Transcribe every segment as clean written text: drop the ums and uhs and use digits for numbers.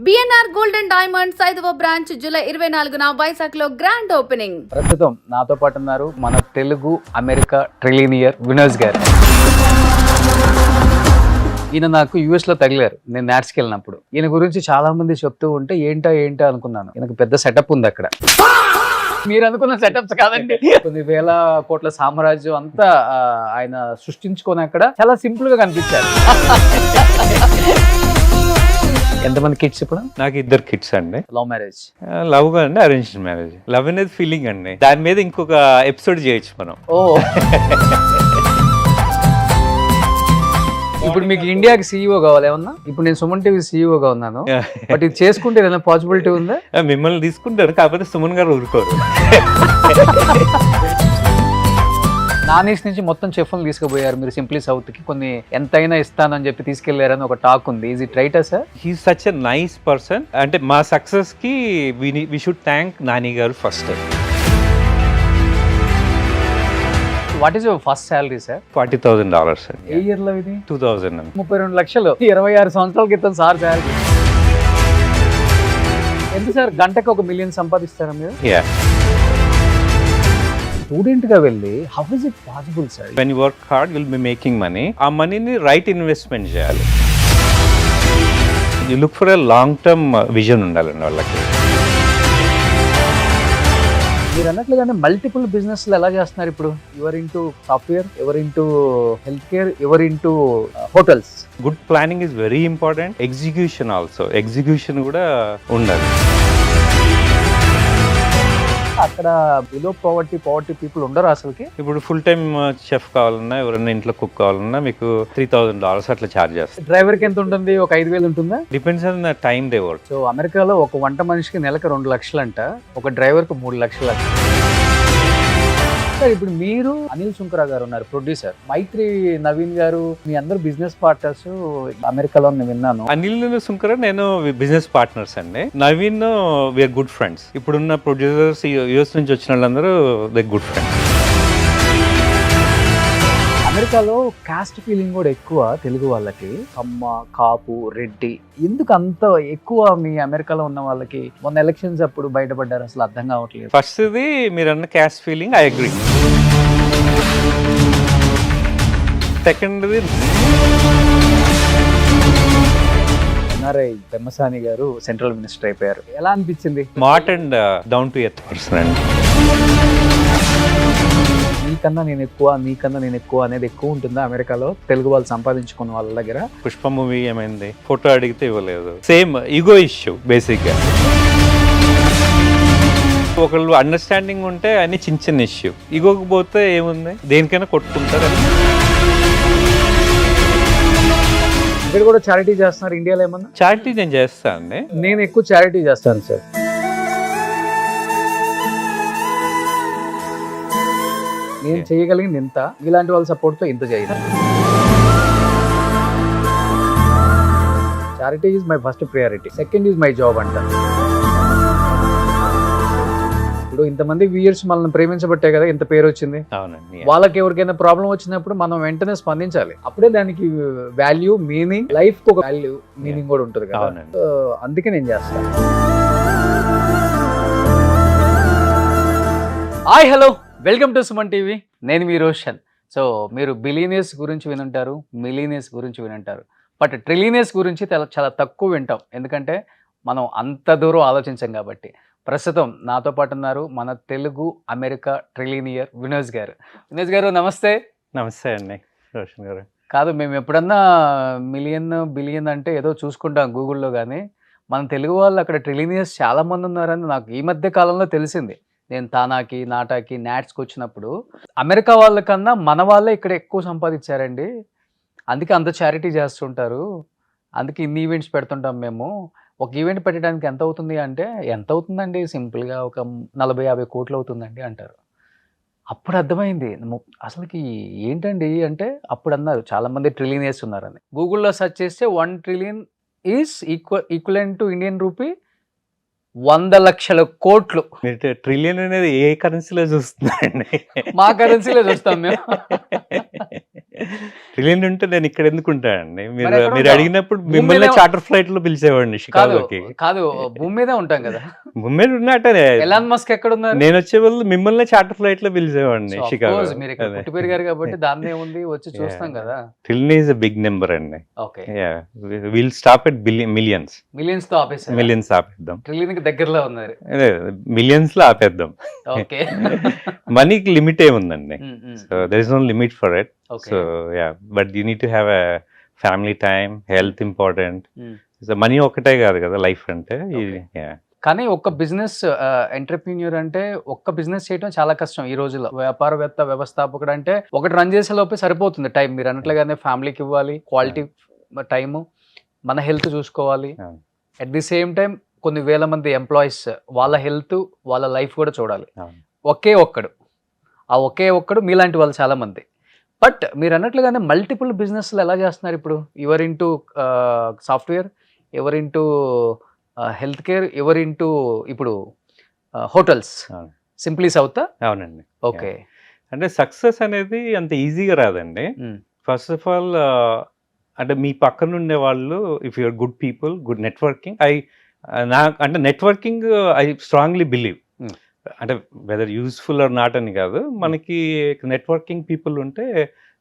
BNR gold and diamonds 5వ branch July 24న వైజాగ్లో grand opening. ప్రస్తుతం నాతో పాటు ఉన్నారు మన తెలుగు అమెరికా ట్రిలినియర్ వినోజ్ గారు. ఈయన నాకు యుఎస్ లో తగిలారు నేను నాట్స్కి వెళ్ళినప్పుడు. ఈయన గురించి చాలా మంది చెప్తూ ఉంటే ఏంటా అనుకున్నాను. ఈయనకు పెద్ద సెటప్ ఉంది అక్కడ. మీరు అనుకున్న సెటప్స్ కాదండి, కొన్ని వేల కోట్ల సామ్రాజ్యం అంతా ఆయన సృష్టించుకొని అక్కడ చాలా సింపుల్ గా కనిపించారు. ఎంతమంది కిడ్స్ ఇప్పుడు? నాకు 2 కిడ్స్ అండి. Love marriage? లవ్ అండి, అరేంజ్డ్ మ్యారేజ్. లవ్ అనేది ఫీలింగ్ అండి, దాని మీద ఇంకొక ఎపిసోడ్ చేయొచ్చు మనం. ఓ ఇప్పుడు మీకు ఇండియాకి సీఈఓ కావాలి ఏమన్నా? ఇప్పుడు నేను సుమన్ టీవీ సీఈఓగా ఉన్నాను, బట్ ఇది చేసుకుంటే ఏదైనా పాసిబిలిటీ ఉందా? మిమ్మల్ని తీసుకుంటారు, కాకపోతే సుమన్ గారు ఊరుకోరు. నాన్ ఈస్ట్ నుంచి మొత్తం చెఫ్లను తీసుకుపోయారు మీరు సింప్లీ సౌత్ కి. కొన్ని ఎంతైనా ఇస్తానని చెప్పి తీసుకెళ్లారని ఒక టాక్ ఉంది. ఈజ్ ఇట్ రైటా sir? He such a nice person. అంటే మా సక్సెస్ కి వి షుడ్ థ్యాంక్ నాని గారు first. What is your first salary sir? $40,000 అండి. ఏ ఇయర్ లో ఇది? 2000 అండి. 32 లక్షలు 26 సంవత్సరాల క్రితం సార్ సాలరీ. ఎంత సార్ గంటకు 1 మిలియన్ సంపాదిస్తారా మీరు? యా. స్టూడెంట్ గా వెళ్ళి how is it possible sir? When you work hard will be making money. ఆ మనీని రైట్ ఇన్వెస్ట్మెంట్ చేయాలి. You look for a long term vision ఉండాలండి వాళ్ళకి. మీరు అన్నట్లుగానే మల్టిపుల్ బిజినెస్ ఎలా చేస్తున్నారు ఇప్పుడు? Ever into software, ever into health care, ever into hotels. Good planning is very important. Execution also, execution కూడా ఉండాలి. అక్కడ బిలో పావర్టీ పీపుల్ ఉండరు అసలుకి. ఇప్పుడు ఫుల్ టైమ్ చెఫ్ కావాలన్నా, ఎవరైనా ఇంట్లో కుక్ కావాలన్నా మీకు $3,000 అట్లా ఛార్జ్ చేస్తారు. డ్రైవర్ కి ఎంత ఉంటుంది? ఒక 5,000 ఉంటుందా? Depends on the time they work. So అమెరికాలో ఒక వంట మనిషికి నెలకు 2 లక్షలు అంట, ఒక డ్రైవర్ కు 3 లక్షలు అంట. సార్ ఇప్పుడు మీరు అనిల్ సుంకరా గారు ఉన్నారు ప్రొడ్యూసర్, మైత్రి నవీన్ గారు, మీ అందరు బిజినెస్ పార్ట్నర్స్ అమెరికాలో నేను విన్నాను. అనిల్ సుంకర నేను బిజినెస్ పార్ట్నర్స్ అండి. Naveen we are good friends. ఇప్పుడున్న ప్రొడ్యూసర్స్ యూఎస్ నుంచి వచ్చిన వాళ్ళందరూ దే గుడ్ ఫ్రెండ్స్. అమెరికాలో కాస్ట్ ఫీలింగ్ కూడా ఎక్కువ తెలుగు వాళ్ళకి. కమ్మ, కాపు, రెడ్డి ఎందుకు అంత ఎక్కువ మీ అమెరికాలో ఉన్న వాళ్ళకి? మొన్న ఎలక్షన్స్ అప్పుడు బయటపడ్డారు, అసలు అర్థం కావట్లేదు. ఫస్ట్ ఇది మీరు అన్న caste feeling, I agree. Second NRI Pemmasani గారు సెంట్రల్ మినిస్టర్ అయిపోయారు. ఎలా అనిపించింది? Smart and down to earth person అండి. నీకన్నా నేను ఎక్కువ అనేది ఎక్కువ ఉంటుందా అమెరికాలో తెలుగు వాళ్ళు సంపాదించుకున్న వాళ్ళ దగ్గర? పుష్ప మూవీ ఏమైంది, ఫోటో అడిగితే ఇవ్వలేదు. సేమ్ ఈగో ఇష్యూ బేసిక్ గా. ఒకళ్ళు అండర్స్టాండింగ్ ఉంటే అన్ని చిన్న ఇష్యూ. ఈగోకి పోతే ఏముంది, దేనికైనా కొట్టుకుంటారు. ఇక్కడ కూడా చారిటీ చేస్తున్నారు ఇండియాలో ఏమన్నా? చారిటీ నేను చేస్తాను అండి. నేను ఎక్కువ చారిటీ చేస్తాను సార్. నేను చేయగలిగింది ఇంత, ఇలాంటి వాళ్ళ సపోర్ట్తో ఇంత చేయగలను. Charity is my first priority, second is my job అంట. ఇప్పుడు ఇంతమంది వ్యూయర్స్ మనల్ని ప్రేమించబట్టే కదా ఇంత పేరు వచ్చింది. అవునండి. వాళ్ళకి ఎవరికైనా ప్రాబ్లం వచ్చినప్పుడు మనం వెంటనే స్పందించాలి. అప్పుడే దానికి వాల్యూ, మీనింగ్, లైఫ్ కు ఒక వాల్యూ, మీనింగ్ కూడా ఉంటుంది కదా. అందుకే నేను చేస్తాను. Hi, hello, welcome to Suman TV. నేను మీ రోషన్. సో మీరు బిలియనర్స్ గురించి వినుంటారు, మిలియనర్స్ గురించి వినుంటారు, బట్ ట్రిలియనర్స్ గురించి చాలా తక్కువ వింటాం, ఎందుకంటే మనం అంత దూరం ఆలోచించాం కాబట్టి. ప్రస్తుతం నాతో పాటు ఉన్నారు మన తెలుగు అమెరికా ట్రిలినియర్ వినోజ్ గారు. వినోజ్ గారు నమస్తే. నమస్తే అండి రోషన్ గారు. కాదు, మేము ఎప్పుడన్నా మిలియన్ బిలియన్ అంటే ఏదో చూసుకుంటాం గూగుల్లో, కానీ మన తెలుగు వాళ్ళు అక్కడ ట్రిలినియర్స్ చాలా మంది ఉన్నారని నాకు ఈ మధ్య కాలంలో తెలిసింది. నేను తానాకి, నాటాకి, నాట్స్కి వచ్చినప్పుడు అమెరికా వాళ్ళకన్నా మన వాళ్ళే ఇక్కడ ఎక్కువ సంపాదించారండి, అందుకే అంత చారిటీ చేస్తుంటారు, అందుకే ఇన్ని ఈవెంట్స్ పెడుతుంటాం మేము. ఒక ఈవెంట్ పెట్టడానికి ఎంత అవుతుంది అంటే, ఎంత అవుతుందండి, సింపుల్గా ఒక 40-50 కోట్లు అవుతుందండి అంటారు. అప్పుడు అర్థమైంది అసలుకి ఏంటండి అంటే, అప్పుడు అన్నారు చాలామంది ట్రిలియనర్స్ ఉన్నారని. గూగుల్లో సెర్చ్ చేస్తే 1 trillion is equivalent to Indian rupee 100 లక్షల కోట్లు. ట్రిలియన్ అనేది ఏ కరెన్సీలో చూస్తున్నారండి? మా కరెన్సీలో చూస్తాం మేము. ట్రిలియన్ ఉంటే నేను ఇక్కడ ఎందుకు ఉంటానండి? మరి మీరు ఎక్కడ మీరు ఉంటావు? అడిగినప్పుడు భూమి మిమ్మల్ని మీద- చార్టర్ ఫ్లైట్ లో పిలిచేవాడిని కాదు షికాగోకి. కాదు భూమి మీదే ఉంటాం కదా. ముంబై ఉన్నట్టే ఎలాన్ మస్క్ ఎక్కడ ఉన్నారు? నేను వచ్చే వాళ్ళు మిమ్మల్ని చార్టర్ ఫ్లైట్ లో పిలిచేవాడిని So, of షికాగో. course, మీరు ఇక్కడ పుట్టి పెరిగారు కాబట్టి దాన్నే ఉంది వచ్చి చూస్తాం కదా. Trillion is a big number అండి. Okay, will stop at millions. Millions తో ఆపేసారు. మిలియన్స్ ఆపేద్దాం, ట్రిలియన్ కి దగ్గరలో ఉన్నారు. మిలియన్స్ లో ఆపేద్దాం. ఓకే. మనీకి లిమిట్ ఏముందండి? So there is no limit for it. Okay. So but you need to have a family time, health important. So money ఒకటే కాదు కదా లైఫ్ అంటే. కానీ ఒక్క బిజినెస్ ఎంటర్ప్రీన్యూర్ అంటే ఒక్క బిజినెస్ చేయడం చాలా కష్టం ఈ రోజుల్లో. వ్యాపారవేత్త, వ్యవస్థాపకుడు అంటే ఒకటి రన్ చేసే లోపే సరిపోతుంది టైం. మీరు అన్నట్లుగానే ఫ్యామిలీకి ఇవ్వాలి క్వాలిటీ టైము, మన హెల్త్ చూసుకోవాలి. అట్ ది సేమ్ టైం కొన్ని వేల మంది ఎంప్లాయీస్, వాళ్ళ హెల్త్, వాళ్ళ లైఫ్ కూడా చూడాలి. ఒకే ఒక్కడు మీలాంటి వాళ్ళు చాలా మంది. బట్ మీరు అన్నట్లుగానే మల్టిపుల్ బిజినెస్లు ఎలా చేస్తున్నారు ఇప్పుడు? ఎవరింటూ సాఫ్ట్వేర్, ఎవరింటూ హెల్త్ కేర్, ఎవరింటూ ఇప్పుడు హోటల్స్. Simply south. అవునండి. ఓకే. అంటే సక్సెస్ అనేది అంత ఈజీగా రాదండి. ఫస్ట్ ఆఫ్ ఆల్ అంటే మీ పక్కన ఉండే వాళ్ళు, if you're good people, good networking. అంటే నెట్వర్కింగ్ ఐ స్ట్రాంగ్లీ బిలీవ్. అంటే వెదర్ యూస్ఫుల్ ఆర్ నాట్ అని కాదు, మనకి నెట్వర్కింగ్ పీపుల్ ఉంటే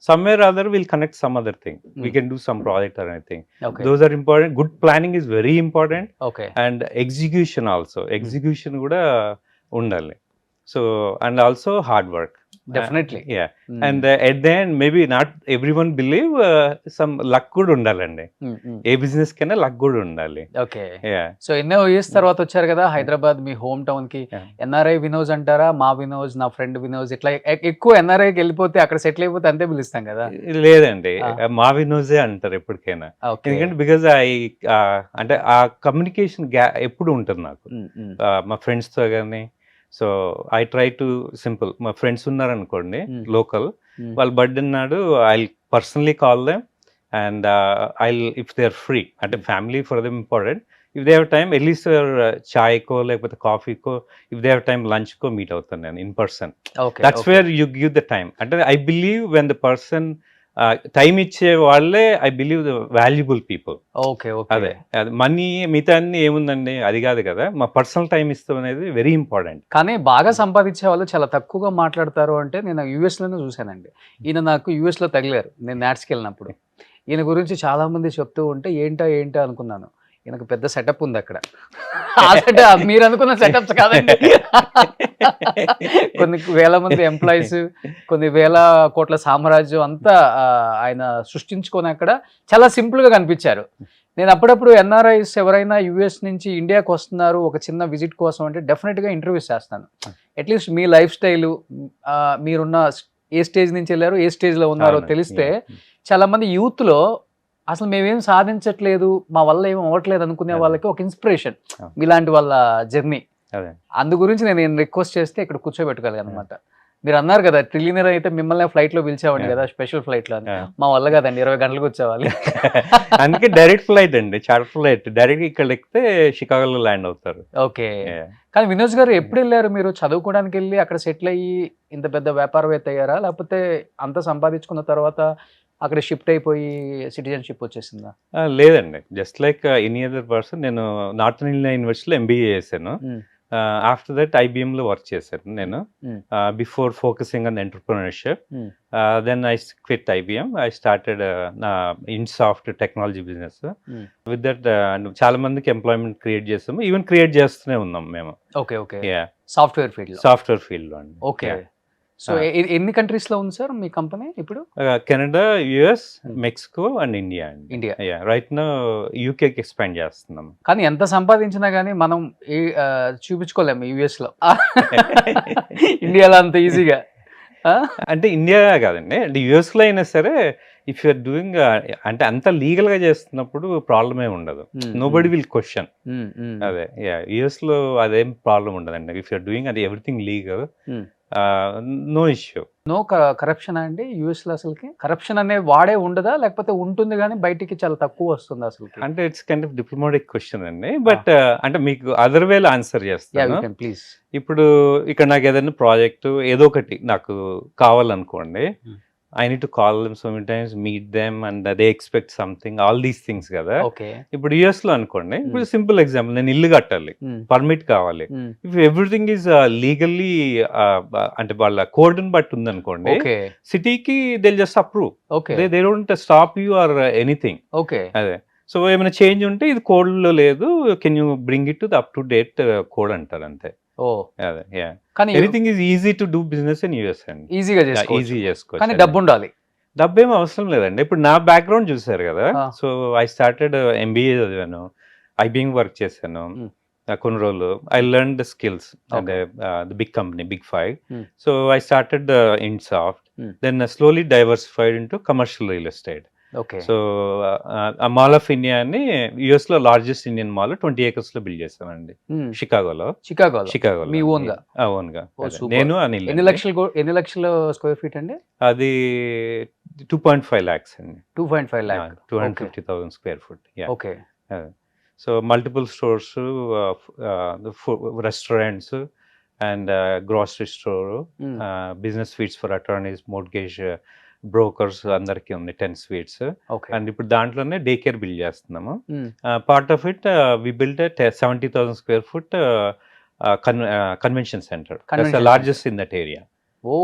somewhere other we'll connect some other thing. We can do some project or anything. Okay. Those are important. Good planning is very important. Okay. And execution also. Execution kuda undali. So and also hard work. Definitely. Yeah. And at the end maybe not everyone believe some luck kuda undalandi. A business కైనా luck కూడా ఉండాలి. Okay. So ఎన్నో years తర్వాత వచ్చారు కదా హైదరాబాద్, మీ home town కి. NRI వినోజ్ అంటారా? మా వినోజ్, నా ఫ్రెండ్ వినోజ్, ఇట్లా ఎక్కువ ఎన్ఆర్ఐకి వెళ్ళిపోతే అక్కడ సెటిల్ అయిపోతే అంతే పిలుస్తాం కదా. లేదండి, మా వినోజే అంటారు ఎప్పటికైనా. ఎందుకంటే బికాజ్ అంటే ఆ కమ్యూనికేషన్ ఎప్పుడు ఉంటుంది నాకు మా ఫ్రెండ్స్ తో కానీ. So I try to simple, మా ఫ్రెండ్స్ ఉన్నారనుకోండి లోకల్, వాళ్ళ బర్త్డే నాడు I personally call them and if they are free, అంటే family for them important. If they have time at least చాయ్కో లేకపోతే కాఫీకో, ఇఫ్ దే హ్యావ్ టైమ్ లంచ్కో మీట్ అవుతాను నేను in person. That's where you give the time. అంటే I believe when the person time ఇచ్చే వాళ్ళే I believe the valuable people. Okay. అదే మనీ మిగతా అన్ని ఏముందండి, అది కాదు కదా. మా పర్సనల్ టైం ఇస్తాం అనేది వెరీ ఇంపార్టెంట్. కానీ బాగా సంపాదించే వాళ్ళు చాలా తక్కువగా మాట్లాడతారు అంటే నేను యుఎస్లోనే చూశానండి. ఈయన నాకు యుఎస్లో తగిలారు నేను నాట్స్కి వెళ్ళినప్పుడు. ఈయన గురించి చాలా మంది చెప్తూ ఉంటే ఏంటా అనుకున్నాను. ఈయనకు పెద్ద సెటప్ ఉంది అక్కడ. ఆ సెటప్ మీరు అనుకున్న సెటప్స్ కాదండి. కొన్ని వేల మంది ఎంప్లాయీస్, కొన్ని వేల కోట్ల సామ్రాజ్యం అంతా ఆయన సృష్టించుకొని అక్కడ చాలా సింపుల్ గా కనిపించారు. నేను అప్పుడప్పుడు ఎన్ఆర్ఐస్ ఎవరైనా యుఎస్ నుంచి ఇండియాకి వస్తున్నారు ఒక చిన్న విజిట్ కోసం అంటే డెఫినెట్ గా ఇంటర్వ్యూస్ చేస్తాను. అట్లీస్ట్ మీ లైఫ్ స్టైల్, మీరున్న ఏ స్టేజ్ నుంచి వెళ్ళారు, ఏ స్టేజ్ లో ఉన్నారో తెలిస్తే చాలా మంది యూత్ లో అసలు మేమేం సాధించట్లేదు, మా వల్ల ఏం అవ్వట్లేదు అనుకునే వాళ్ళకి ఒక ఇన్స్పిరేషన్ మీలాంటి వాళ్ళ జర్నీ. అందు గురించి నేను రిక్వెస్ట్ చేస్తే ఇక్కడ కూర్చోబెట్టుకోవాలి అనమాట. మీరు అన్నారు కదా ట్రిలియనర్ అయితే మిమ్మల్ని ఫ్లైట్ లో పిలిచేవాడి కదా, స్పెషల్ ఫ్లైట్ లో. మా వల్ల కదండి, 20 గంటలకు వచ్చేవాళ్ళు. అందుకే డైరెక్ట్ ఫ్లైట్ అండి, చార్టర్ ఫ్లైట్. డైరెక్ట్ ఇక్కడ ఎక్కితే షికాగోలో ల్యాండ్ అవుతారు. ఓకే. కానీ వినోజ్ గారు ఎప్పుడు వెళ్ళారు మీరు? చదువుకోవడానికి వెళ్ళి అక్కడ సెటిల్ అయ్యి ఇంత పెద్ద వ్యాపారవేత్త అయ్యారా, లేకపోతే అంత సంపాదించుకున్న తర్వాత అక్కడ షిఫ్ట్ అయిపోయి సిటిజన్షిప్ వచ్చేసిందా? లేదండి, just like any other person. నేను నార్థన్ ఇండియా యూనివర్సిటీలో ఎంబీఏ చేశాను. ఆఫ్టర్ దట్ ఐబిఎం లో వర్క్ చేశాను నేను, before focusing on entrepreneurship. Then I quit IBM. I started Insoft technology business. With that చాలా మందికి ఎంప్లాయ్మెంట్ క్రియేట్ చేస్తాము, ఈవెన్ క్రియేట్ చేస్తూనే ఉన్నాం మేము. ఓకే. ఓకే. సాఫ్ట్వేర్ ఫీల్డ్ లో అండి. ఓకే. సో ఎన్ని కంట్రీస్ లో ఉంది సార్ మీ కంపెనీ ఇప్పుడు? Canada, US, Mexico and India. Right now యూకేకి ఎక్స్పాండ్ చేస్తున్నాం. కానీ ఎంత సంపాదించినా కానీ మనం చూపించుకోలేము యుఎస్ లో, ఇండియాలో అంత ఈజీగా. అంటే ఇండియా కాదండి, అంటే యుఎస్ లో అయినా సరే ఇఫ్ యూఆర్ డూయింగ్ అంటే అంత లీగల్ గా చేస్తున్నప్పుడు ప్రాబ్లమే ఉండదు. Nobody will question. అదే యుఎస్ లో అదేం ప్రాబ్లం ఉండదండి. ఇఫ్ యూఆర్ డూయింగ్ అది everything legal, no issue. No corruption అండి యుఎస్ లో? అసలుకి కరప్షన్ అనే వాడే ఉండదా, లేకపోతే ఉంటుంది కానీ బయటికి చాలా తక్కువ వస్తుంది అసలు? అంటే it's kind of diplomatic question అండి. బట్ అంటే మీకు అదర్ వేలో ఆన్సర్ చేస్తాను. ప్లీజ్. ఇప్పుడు ఇక్కడ నాకు ఏదైనా ప్రాజెక్ట్ ఏదో ఒకటి నాకు కావాలనుకోండి, I need to call them so many times, meet them, and they expect something, all these things కదా. ఓకే ఇప్పుడు యుఎస్ లో అనుకోండి, ఇప్పుడు సింపుల్ ఎగ్జాంపుల్, నేను ఇల్లు కట్టాలి, పర్మిట్ కావాలి. ఇఫ్ ఎవ్రీథింగ్ ఈజ్ లీగల్లీ అంటే వాళ్ళ కోడ్ ని బట్టి ఉంది అనుకోండి, ఓకే సిటీకి they just approve, okay they don't stop you or anything. Okay అదే, సో ఏమైనా చేంజ్ ఉంటే ఇది కోడ్ లో లేదు, can you bring it to the up to date code అంటారు అంతే. ఓ అదే, యా, కానీ anything is easy to do business in US అండి. ఈజీగా ఈజీ చేసుకోవచ్చు చేసుకోవచ్చు, కానీ డబ్బు ఉండాలి. డబ్బు ఏం అవసరం లేదండి. ఇప్పుడు నా బ్యాక్గ్రౌండ్ చూసారు కదా, సో ఐ స్టార్టెడ్ ఎంబీఏ చదివాను, ఐబిఎం వర్క్ చేశాను కొన్ని రోజులు. ఐ లెర్న్ ద స్కిల్స్ అంటే the big company, big 5. So I started in soft, then slowly diversified into commercial real estate. Okay so mall of India అని US లో largest Indian mall 20 acres లో build చేశానండి, షికాగోలో. Chicago మీ own గా? Own గా, ఓ, super. నేను అనిల్. ఎన్ని లక్షల స్క్వేర్ ఫీట్ అండి? అది 2.5 lakhs అండి, 2.5 lakh, 250,000 square foot. Yeah. Okay So multiple stores, restaurants, and grocery store, business suites for attorneys, mortgage brokers, అందరికి ఉంది 10 suites. ఓకే అండ్ ఇప్పుడు దాంట్లోనే డే కేర్ బిల్డ్ చేస్తున్నాము. Part of it we build 70,000 square foot convention centre, largest in that area. Oh,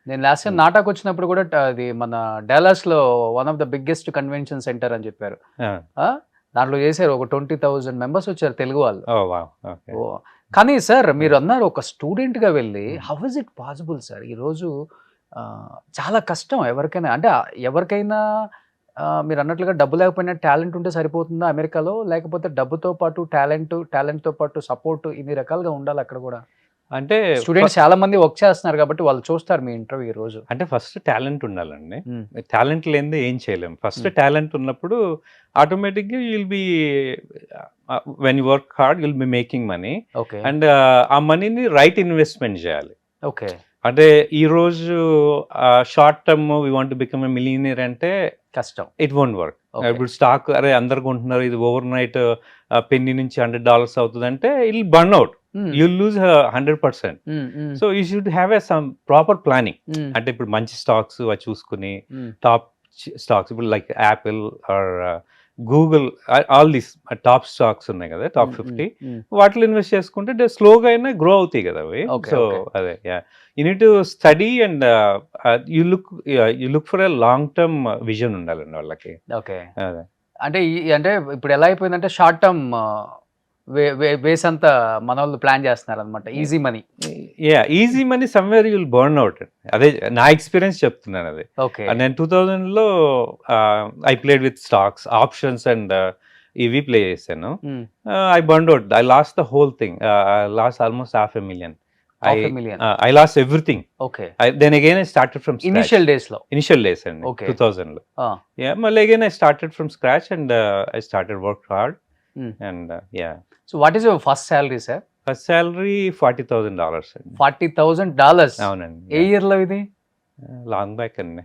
నేను last time నాటాకు వచ్చినప్పుడు కూడా అది మన డాలస్ లో one of the biggest convention centre అని చెప్పారు. దాంట్లో చేశారు, ఒక 20,000 members వచ్చారు తెలుగు వాళ్ళు. ఓ, కానీ సార్ మీరు అన్నారు ఒక స్టూడెంట్ గా వెళ్ళి, how is it possible sir? ఈరోజు చాలా కష్టం ఎవరికైనా, అంటే ఎవరికైనా మీరు అన్నట్లుగా డబ్బు లేకపోయినా టాలెంట్ ఉంటే సరిపోతుందా అమెరికాలో? లేకపోతే డబ్బుతో పాటు టాలెంట్తో పాటు సపోర్ట్, ఇన్ని రకాలుగా ఉండాలి అక్కడ కూడా? అంటే స్టూడెంట్స్ చాలా మంది వర్క్ చేస్తున్నారు కాబట్టి వాళ్ళు చూస్తారు మీ ఇంటర్వ్యూ రోజు. అంటే ఫస్ట్ టాలెంట్ ఉండాలండి, టాలెంట్ లేనిదే ఏం చేయలేము. ఫస్ట్ టాలెంట్ ఉన్నప్పుడు ఆటోమేటిక్గా you'll be, when you work hard you'll be making money. Okay and ఆ మనీని రైట్ ఇన్వెస్ట్మెంట్ చేయాలి. ఓకే అంటే ఈ రోజు short term we want become a millionaire అంటే కష్టం, ఇట్ వోంట్ వర్క్. ఇప్పుడు స్టాక్ అరే అందరు కొంటున్నారు, ఇది ఓవర్ నైట్ పెన్నీ నుంచి $100 అవుతుంది అంటే it burn out, you lose 100%. So you should have a some proper planning. అంటే ఇప్పుడు మంచి స్టాక్స్ అవి చూసుకుని, టాప్ స్టాక్స్ ఇప్పుడు like Apple are Google, all these top stocks ఉన్నాయి కదా, టాప్ 50, వాటిలో ఇన్వెస్ట్ చేసుకుంటే స్లోగా అయినా గ్రో అవుతాయి కదా అవి. సో అదే, you need to study and you look for a long term vision ఉండాలండి వాళ్ళకి. ఓకే, అదే అంటే అంటే ఇప్పుడు ఎలా అయిపోయిందంటే షార్ట్ టర్మ్ వేస్ అంతా మన వాళ్ళు ప్లాన్ చేస్తున్నారు అనమాట, easy money. Easy money somewhere you'll burn out. అదే నా ఎక్స్పీరియన్స్ చెప్తున్నాను. అది ఓకే, నేను 2000లో I played with stocks, options and ఇవి ప్లే చేశాను. I burn out, I lost the whole thing, I lost almost $500,000. I lost everything. Okay. Then again I started from scratch. Initial days అండి, Okay. 2000లో. మళ్ళీ again I started from scratch and I started work hard. And So what is your first salary, sir? First salary $40,000 అండి. $40,000. అవునండి. ఏ year లో ఇది? Long back అండి.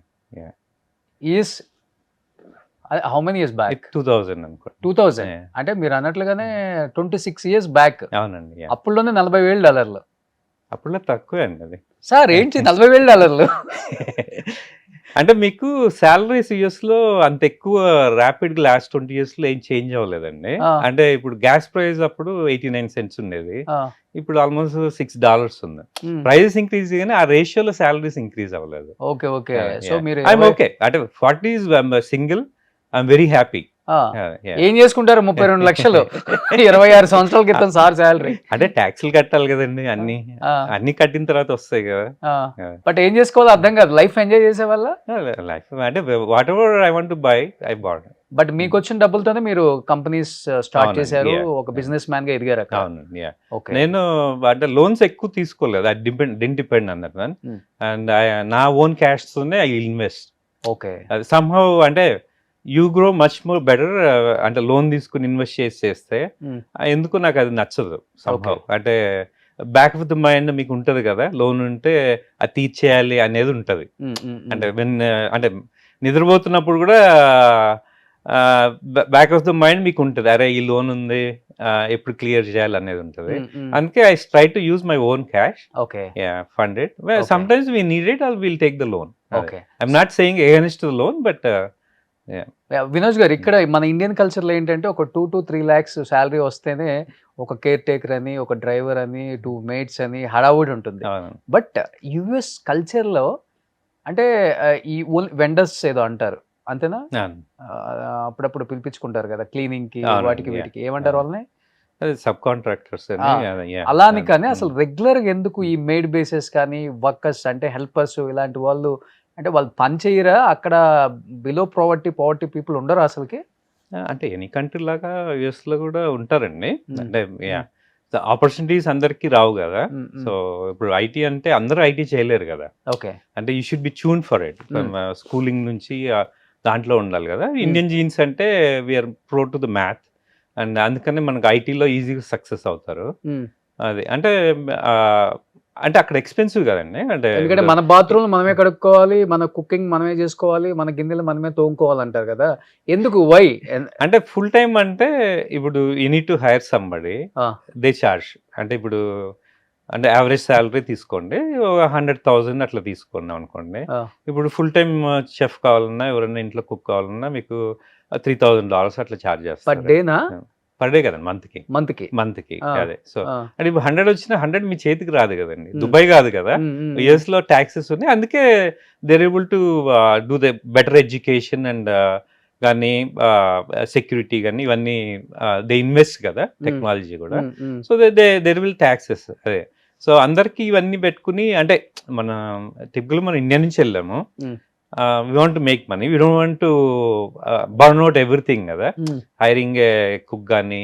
Is how many years back? 2000 అనుకో. 2000 అంటే మీరు అన్నట్లుగానే 26 years బ్యాక్. అవునండి. అప్పుడులోనే $40,000. అప్పుడులో తక్కువే అండి అది. సార్ ఏంటి $40,000? అంటే మీకు సాలరీస్ యుఎస్ లో అంత ఎక్కువ ర్యాపిడ్ లాస్ట్ 20 years లో ఏం చేంజ్ అవ్వలేదండి. అంటే ఇప్పుడు గ్యాస్ ప్రైస్ అప్పుడు 89 cents ఉండేది, ఇప్పుడు ఆల్మోస్ట్ $6 ఉంది. ప్రైజెస్ ఇంక్రీజ్ కానీ ఆ రేషియోలో సాలరీస్ ఇంక్రీజ్ అవ్వలేదు. ఓకే ఓకే, సో మీరు ఓకే అంటే 40 సింగిల్, ఐఎమ్ వెరీ హ్యాపీ. ఏం చేసుకుంటారు 32 లక్షలు 26 సంవత్సరాల క్రితం సార్ సాలరీ? అంటే ట్యాక్స్లు కట్టాలి కదండి, అన్ని కట్టిన తర్వాత వస్తాయి కదా. బట్ ఏం చేసుకోవాలో అర్థం కాదు, లైఫ్ ఎంజాయ్ చేసే వల్ల లైఫ్ అంటే what ever I want to buy I bought. But మీకు వచ్చిన డబ్బులతోనే మీరు కంపెనీస్ స్టార్ట్ చేశారు, ఒక బిజినెస్ మ్యాన్ గా ఎదిగారు. అవునండి. నేను అంటే లోన్స్ ఎక్కువ తీసుకోలేదు, అది డిపెండ్ అన్నట్టు. అండ్ నా ఓన్ క్యాష్ తోనే ఐ ఇన్వెస్ట్. ఓకే, అది సంహౌ అంటే you grow much more better. అంటే లోన్ తీసుకుని ఇన్వెస్ట్ చేస్తే ఎందుకు నాకు అది నచ్చదు సంహౌ. అంటే బ్యాక్ ఆఫ్ ద మైండ్ మీకు ఉంటది కదా, లోన్ ఉంటే అది తీర్చేయాలి అనేది ఉంటది. అంటే అంటే నిద్రపోతున్నప్పుడు కూడా బ్యాక్ ఆఫ్ ద మైండ్ మీకు ఉంటుంది, అరే ఈ లోన్ ఉంది, ఎప్పుడు క్లియర్ చేయాలి అనేది ఉంటుంది. అందుకే I try to use my own cash, okay fund it. Sometimes we need it, or will take the loan. Okay. I'm not saying against the loan, but Vinoj garu, ఇక్కడ మన ఇండియన్ కల్చర్లో ఏంటంటే ఒక 2 to 3 lakhs శాలరీ వస్తేనే ఒక care taker అని, ఒక driver అని, 2 mates అని హడావుడి ఉంటుంది. బట్ యుఎస్ కల్చర్లో అంటే ఈ వెండర్స్ ఏదో అంటారు అంతేనా, అప్పుడప్పుడు పిలిపించుకుంటారు కదా క్లీనింగ్ కి, వాటికి వీటికి ఏమంటారు వాళ్ళని, సబ్ కాంట్రాక్టర్స్. అలా అని. కానీ అసలు రెగ్యులర్ గా ఎందుకు ఈ మేడ్ బేసెస్ కానీ వర్కర్స్ అంటే హెల్పర్స్ ఇలాంటి వాళ్ళు అంటే వాళ్ళు పని చేయరా అక్కడ, బిలో పావర్టీ పీపుల్ ఉండరు అసలుకి? అంటే ఎనీ కంట్రీ లాగా యుఎస్ లో కూడా ఉంటారండి. అంటే ఆపర్చునిటీస్ అందరికి రావు కదా. సో ఇప్పుడు ఐటీ అంటే అందరూ ఐటీ చేయలేరు కదా. ఓకే. అంటే you should be tune for it. Schooling నుంచి దాంట్లో ఉండాలి కదా. ఇండియన్ జీన్స్ అంటే we're pro to the math, and అందుకని మనకు ఐటీలో ఈజీగా సక్సెస్ అవుతారు. అది అంటే అంటే అక్కడ ఎక్స్పెన్సివ్ కదండి. అంటే ఎందుకంటే మన బాత్రూమ్ మనమే కడుక్కోవాలి, మన కుకింగ్ మనమే చేసుకోవాలి, మన గిన్నెలు మనమే తోముకోవాలి అంటారు కదా, ఎందుకు వై? అంటే ఫుల్ టైం అంటే ఇప్పుడు you need to hire somebody, they charge. అంటే ఇప్పుడు అంటే యావరేజ్ శాలరీ తీసుకోండి, 100,000 అట్లా తీసుకున్నాం అనుకోండి. ఇప్పుడు ఫుల్ టైం చెఫ్ కావాలన్నా, ఎవరైనా ఇంట్లో కుక్ కావాలన్నా మీకు $3,000 అట్లా ఛార్జ్ చేస్తారు. పర్ డేనా? పర్ డే కదండి, మంత్కి. అదే. సో అంటే ఇప్పుడు 100 వచ్చినా 100 మీ చేతికి రాదు కదండి. దుబాయ్ కాదు కదా, యుఎస్ లో ట్యాక్సెస్ ఉన్నాయి. అందుకే they're able to do the better education and కానీ సెక్యూరిటీ కానీ ఇవన్నీ దే ఇన్వెస్ట్ కదా, టెక్నాలజీ కూడా. So there will taxes. అదే. సో అందరికి ఇవన్నీ పెట్టుకుని అంటే మన టిపికల్ మన ఇండియా నుంచి వెళ్ళాము, we want to make money, we don't want to burn out everything కదా. హైరింగ్ ఏ కుక్ గానీ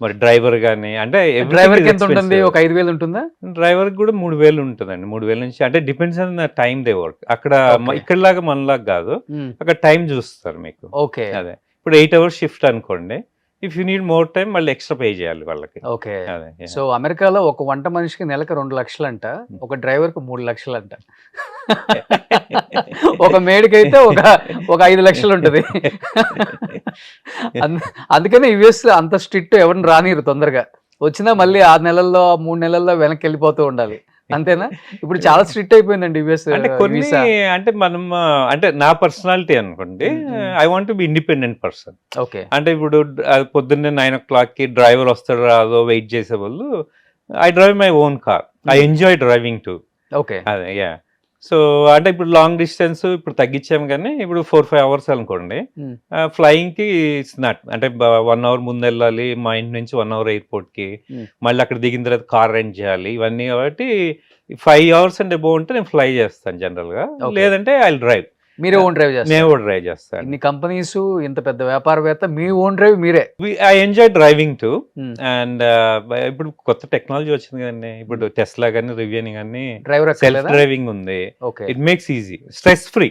మరి డ్రైవర్ గానీ, అంటే డ్రైవర్ ఎంత ఉంటుంది? ఒక 5,000 ఉంటుందా? డ్రైవర్ కూడా 3,000 ఉంటుందండి. 3,000 నుంచి, అంటే depends on the time they work. అక్కడ ఇక్కడ లాగా మనలాగా కాదు, అక్కడ టైం చూస్తారు మీకు. ఓకే. అదే. ఇప్పుడు 8 hours షిఫ్ట్ అనుకోండి, if you need more time మళ్ళీ ఎక్స్ట్రా పే చేయాలి వాళ్ళకి. ఓకే. సో అమెరికాలో ఒక వంట మనిషికి నెలకు 2 లక్షలు అంట, ఒక డ్రైవర్ కు 3 లక్షలు అంట, ఒక మేడికి అయితే ఒక 5 లక్షలు ఉంటుంది. అందుకనే యుఎస్ అంత స్ట్రిక్ట్, ఎవరిని రానిరు తొందరగా, వచ్చినా మళ్ళీ 6 నెలల్లో 3 నెలల్లో వెనక్కి వెళ్ళిపోతూ ఉండాలి. అంతేనా? ఇప్పుడు చాలా స్ట్రిక్ట్ అయిపోయిందండి యుఎస్. అంటే కొన్ని అంటే మనం అంటే నా పర్సనాలిటీ అనుకోండి, I want be independent person. Okay. అంటే ఇప్పుడు పొద్దున్నే 9 o'clock కి డ్రైవర్ వస్తాడు రాదో వెయిట్ చేసే వాళ్ళు, I drive my own car, I enjoy driving to. Okay. అదే. యా. సో అంటే ఇప్పుడు లాంగ్ డిస్టెన్స్ ఇప్పుడు తగ్గించాము, కానీ ఇప్పుడు 4-5 hours అనుకోండి, ఫ్లయింగ్ కి ఇట్స్ నాట్. అంటే 1 hour ముందు వెళ్ళాలి, మా ఇంటి నుంచి 1 hour ఎయిర్పోర్ట్ కి, మళ్ళీ అక్కడ దిగిన తర్వాత కార్ రెంట్ చేయాలి, ఇవన్నీ. కాబట్టి 5 hours అంటే బాగుంటే నేను ఫ్లై చేస్తాను జనరల్ గా, లేదంటే ఐ డ్రైవ్. మీరే ఓన్ డ్రైవ్ చేస్తారు? నేను డ్రైవ్ చేస్తాను. ఇన్ని కంపెనీస్, ఇంత పెద్ద వ్యాపారవేత్త, మీ ఓన్ డ్రైవ్ మీరే? I enjoy driving to. And ఇప్పుడు కొత్త టెక్నాలజీ వచ్చింది కదండి, ఇప్పుడు టెస్లా కానీ, రివియన్ కానీ సెల్ఫ్ డ్రైవింగ్ ఉంది. It makes easy, stress free.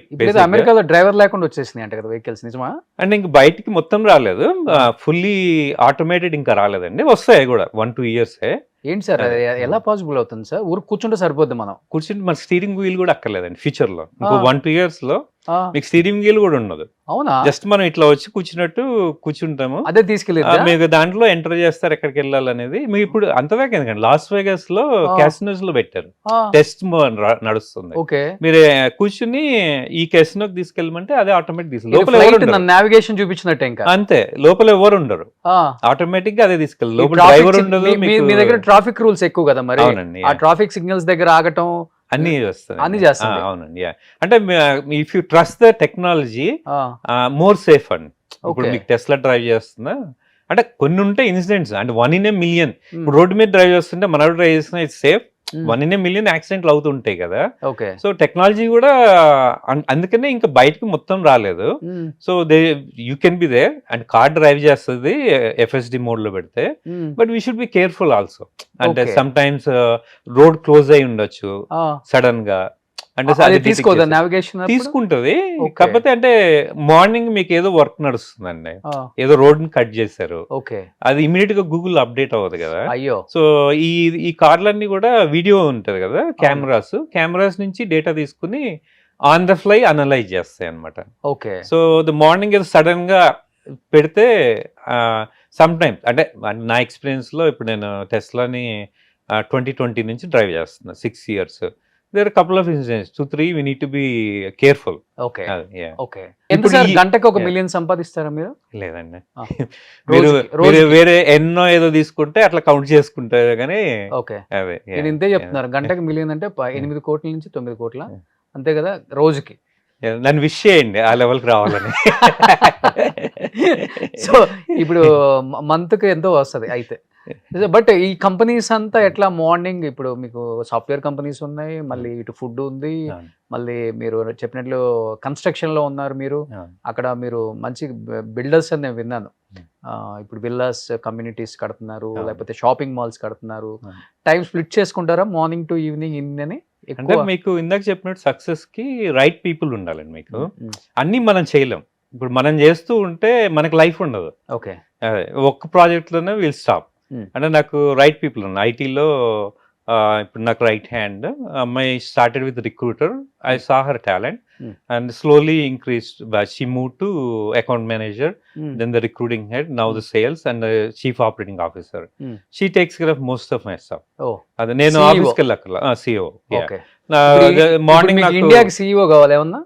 అమెరికాలో డ్రైవర్ లేకుండా వచ్చేసినాయి అంట కదా వెహికల్స్, నిజమా? అంటే ఇంక బయటికి మొత్తం రాలేదు, ఫుల్లీ ఆటోమేటెడ్ ఇంకా రాలేదండి, వస్తాయి కూడా 1-2 years. ఏంటి సార్ ఎలా పాసిబుల్ అవుతుంది సార్? ఊరు కూర్చుంటే సరిపోద్ది, మనం కూర్చుంటే మన స్టీరింగ్ వీల్ కూడా అక్కర్లేదండి ఫ్యూచర్ లో. ఇంకో 1-2 years లో మీకు స్టీరింగ్ వీల్ కూడా ఉండదు. అవునా? జస్ట్ మనం ఇట్లా వచ్చి కూర్చున్నట్టు కూర్చుంటాము, అదే తీసుకెళ్ళి మీకు దాంట్లో ఎంటర్ చేస్తారు ఎక్కడికి వెళ్ళాలనేది. మీకు ఇప్పుడు అంతదాకా ఎందుకండి, లాస్ వేగస్ లో క్యాసినోస్ లో పెట్టారు, టెస్ట్ నడుస్తుంది. ఓకే. మీరు కూర్చుని ఈ క్యాసినోకి తీసుకెళ్ళమంటే అదే ఆటోమేటిక్ తీసుకెళ్ళి నావిగేషన్ చూపించినట్టే, ఇంకా అంతే. లోపల ఎవరు ఉండరు, ఆటోమేటిక్ గా అదే తీసుకెళ్ళి. లోపల డ్రైవర్ ఉండదు. మీ దగ్గర ట్రాఫిక్ రూల్స్ ఎక్కువ కదా మరి, ఆ ట్రాఫిక్ సిగ్నల్స్ దగ్గర ఆగటం అన్ని చేస్తుంది. అవునండి. అంటే if you trust the technology, more safe అండి. ఇప్పుడు మీకు టెస్లా డ్రైవ్ చేస్తుందా అంటే కొన్ని ఉంటాయి ఇన్సిడెంట్స్, అంటే 1 in a million. ఇప్పుడు రోడ్డు మీద డ్రైవ్ చేస్తుంటే మన డ్రైవ్ చేస్తున్నా it's safe, 1 in a million యాక్సిడెంట్లు అవుతుంటాయి కదా. సో టెక్నాలజీ కూడా అందుకనే ఇంకా బయటకు మొత్తం రాలేదు. So you can be there and car drive చేస్తుంది FSD మోడ్ లో పెడితే, but we should be careful also. అంటే సమ్ టైమ్స్ రోడ్ క్లోజ్ అయి ఉండొచ్చు సడన్ గా, అంటే తీసుకుంటది. కాకపోతే అంటే మార్నింగ్ మీకు ఏదో వర్క్ నడుస్తుందండి, ఏదో రోడ్ ని కట్ చేశారు, అది ఇమీడియట్ గా గూగుల్ అప్డేట్ అవ్వదు కదా. అయ్యో. సో ఈ కార్లన్నీ కూడా వీడియో ఉంటది కదా, కెమెరాస్ నుంచి డేటా తీసుకుని ఆన్ ద ఫ్లై అనలైజ్ చేస్తాయి అనమాట. ఓకే. సో ద మార్నింగ్ ఏదో సడన్ గా పెడితే సమ్ టైమ్స్ అంటే నా ఎక్స్పీరియన్స్లో ఇప్పుడు నేను టెస్లాని 2020 నుంచి డ్రైవ్ చేస్తున్నా 6 years. There couple of incidents 2-3 we need to be careful. Okay okay. ఎంత ఇప్పుడు సార్ ఈ- గంటకి ఒక Yeah. మిలియన్ సంపాదిస్తారా మీరు? లేదండి, ఆ. మీరు రోజుకి. వేరే ఎన్నో ఏదో తీసుకుంటే అట్లా కౌంట్ చేసుకుంటారు కానీ ఓకే, అదే నేను ఇంతే చెప్తున్నారు. గంటకి మిలియన్ అంటే 8 కోట్ల నుంచి 9 కోట్ల అంతే కదా రోజుకి. నన్ను విష్ చేయండి ఆ లెవెల్కి రావాలని. సో ఇప్పుడు మంత్కి ఎంతో వస్తుంది అయితే. బట్ ఈ కంపెనీస్ అంతా ఎట్లా మార్నింగ్ ఇప్పుడు మీకు సాఫ్ట్వేర్ కంపెనీస్ ఉన్నాయి, మళ్ళీ ఇటు ఫుడ్ ఉంది, అవును. మళ్ళీ మీరు చెప్పినట్లు కన్స్ట్రక్షన్ లో ఉన్నారు మీరు. అవును. అక్కడ మీరు మంచి బిల్డర్స్ అని నేను విన్నాను. Hmm. ఇప్పుడు విల్లాస్ కమ్యూనిటీస్ కడుతున్నారు, అవును. లేకపోతే షాపింగ్ మాల్స్ కడుతున్నారు. అవును. టైం స్ప్లిట్ చేసుకుంటారా మార్నింగ్ టు ఈవినింగ్ ఇన్ అని? అంటే ఎక్కువ మీకు ఇందాక చెప్పినట్టు సక్సెస్ కి రైట్ పీపుల్ ఉండాలండి. మీకు Hmm. అన్నీ మనం చేయలేం. ఇప్పుడు మనం చేస్తూ ఉంటే మనకు లైఫ్ ఉండదు. ఓకే. అదే ఒక్క ప్రాజెక్ట్లోనే విల్ స్టాప్. Hmm. అంటే నాకు రైట్ పీపుల్ ఉన్నారు ఐటీలో. ఇప్పుడు నాకు రైట్ హ్యాండ్ అమ్మాయి started with recruiter. I saw her talent Hmm. And slowly increased. She move to account manager, Hmm. then the recruiting head, now the sales and the chief operating officer. Hmm. She takes care of most of my stuff. ఓ అదే నేను CEO. ఆఫీస్కి వెళ్ళక్కర్లా. CEO. Okay. Morning ఇండియాకి CEO కావాలి ఏమన్నా?